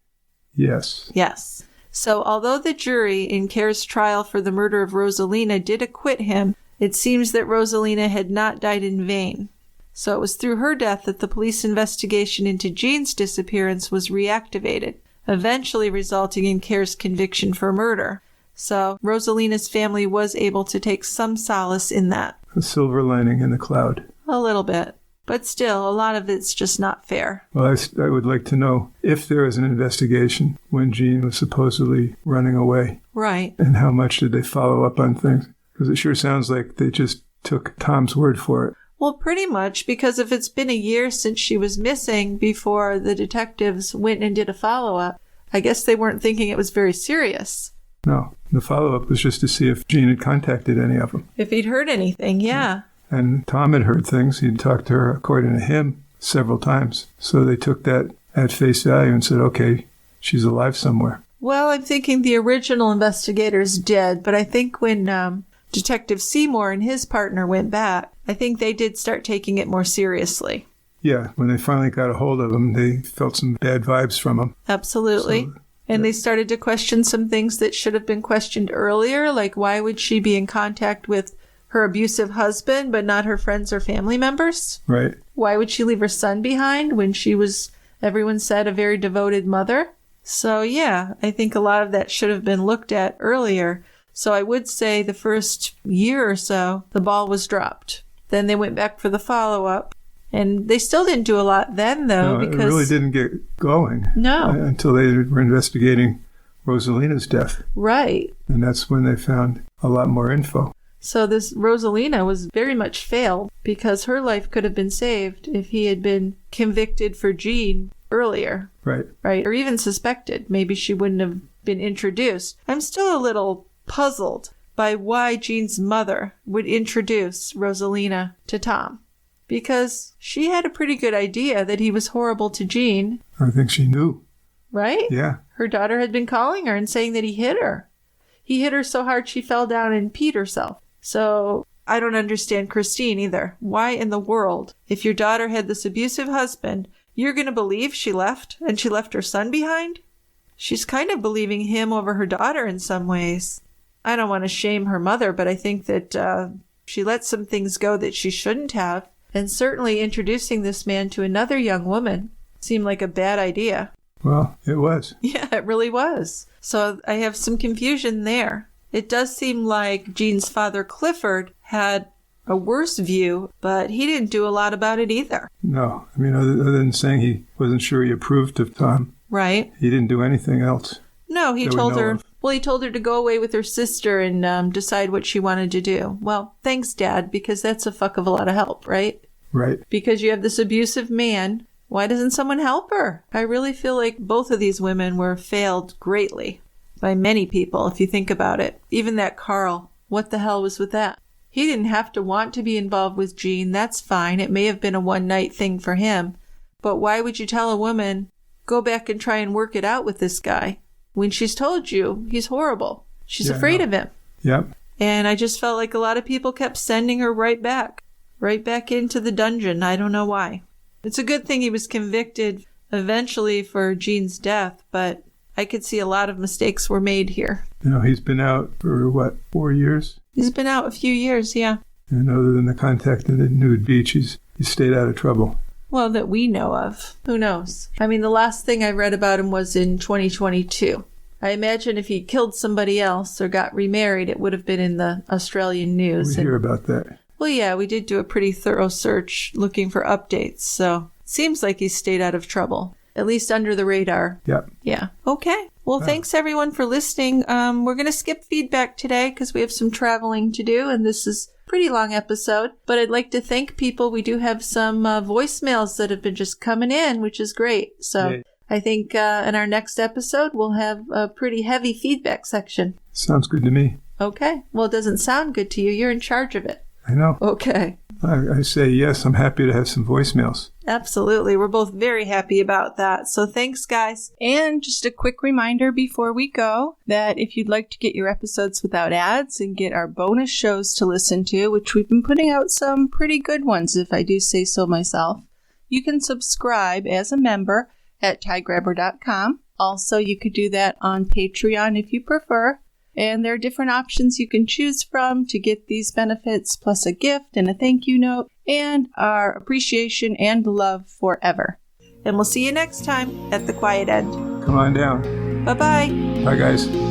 Yes. Yes. So although the jury in Kier's trial for the murder of Rosalina did acquit him, it seems that Rosalina had not died in vain. So it was through her death that the police investigation into Jean's disappearance was reactivated, eventually resulting in Kier's conviction for murder. So Rosalina's family was able to take some solace in that. A silver lining in the cloud. A little bit. But still, a lot of it's just not fair. Well, I would like to know if there is an investigation when Jean was supposedly running away. Right. And how much did they follow up on things? Because it sure sounds like they just took Tom's word for it. Well, pretty much, because if it's been a year since she was missing before the detectives went and did a follow-up, I guess they weren't thinking it was very serious. No, the follow-up was just to see if Jean had contacted any of them. If he'd heard anything, yeah. And Tom had heard things. He'd talked to her, according to him, several times. So they took that at face value and said, okay, she's alive somewhere. Well, I'm thinking the original investigator's dead, but I think when Detective Seymour and his partner went back, I think they did start taking it more seriously. Yeah, when they finally got a hold of him, they felt some bad vibes from him. Absolutely. So, and they started to question some things that should have been questioned earlier, like why would she be in contact with her abusive husband but not her friends or family members? Right. Why would she leave her son behind when she was, everyone said, a very devoted mother? So yeah, I think a lot of that should have been looked at earlier. So I would say the first year or so, the ball was dropped. Then they went back for the follow-up. And they still didn't do a lot then, though, No, because it really didn't get going. No. Until they were investigating Rosalina's death. Right. And that's when they found a lot more info. So this Rosalina was very much failed because her life could have been saved if he had been convicted for Jean earlier. Right. Right. Or even suspected. Maybe she wouldn't have been introduced. I'm still a little puzzled by why Jean's mother would introduce Rosalina to Tom. Because she had a pretty good idea that he was horrible to Jean. I think she knew. Right? Yeah. Her daughter had been calling her and saying that he hit her. He hit her so hard she fell down and peed herself. So I don't understand Christine either. Why in the world, if your daughter had this abusive husband, you're going to believe she left and she left her son behind? She's kind of believing him over her daughter in some ways. I don't want to shame her mother, but I think that she let some things go that she shouldn't have. And certainly introducing this man to another young woman seemed like a bad idea. Well, it was. Yeah, it really was. So I have some confusion there. It does seem like Jean's father, Clifford, had a worse view, but he didn't do a lot about it either. No. I mean, other than saying he wasn't sure he approved of Tom. Right. He didn't do anything else. No, he told her, well, he told her to go away with her sister and decide what she wanted to do. Well, thanks, Dad, because that's a fuck of a lot of help, right? Right. Because you have this abusive man. Why doesn't someone help her? I really feel like both of these women were failed greatly by many people, if you think about it. Even that Carl. What the hell was with that? He didn't have to want to be involved with Jean. That's fine. It may have been a one-night thing for him. But why would you tell a woman, go back and try and work it out with this guy, when she's told you he's horrible? She's afraid of him. Yep. And I just felt like a lot of people kept sending her right back into the dungeon. I don't know why. It's a good thing he was convicted eventually for Jean's death, but I could see a lot of mistakes were made here. He's been out for, 4 years? He's been out a few years, yeah. And other than the contact at the nude beach, he's stayed out of trouble. Well, that we know of. Who knows? I mean, the last thing I read about him was in 2022. I imagine if he killed somebody else or got remarried, it would have been in the Australian news. We hear about that. Well, yeah, we did do a pretty thorough search looking for updates, so it seems like he's stayed out of trouble, at least under the radar. Yep. Yeah. Okay. Well, thanks everyone for listening. We're going to skip feedback today because we have some traveling to do, and this is a pretty long episode. But I'd like to thank people. We do have some voicemails that have been just coming in, which is great. So Yay. I think in our next episode, we'll have a pretty heavy feedback section. Sounds good to me. Okay. Well, it doesn't sound good to you. You're in charge of it. I know. Okay. I say yes, I'm happy to have some voicemails. Absolutely. We're both very happy about that. So thanks, guys. And just a quick reminder before we go that if you'd like to get your episodes without ads and get our bonus shows to listen to, which we've been putting out some pretty good ones, if I do say so myself, you can subscribe as a member at tiegrabber.com. Also, you could do that on Patreon if you prefer. And there are different options you can choose from to get these benefits, plus a gift and a thank you note, and our appreciation and love forever. And we'll see you next time at The Quiet End. Come on down. Bye-bye. Bye, guys.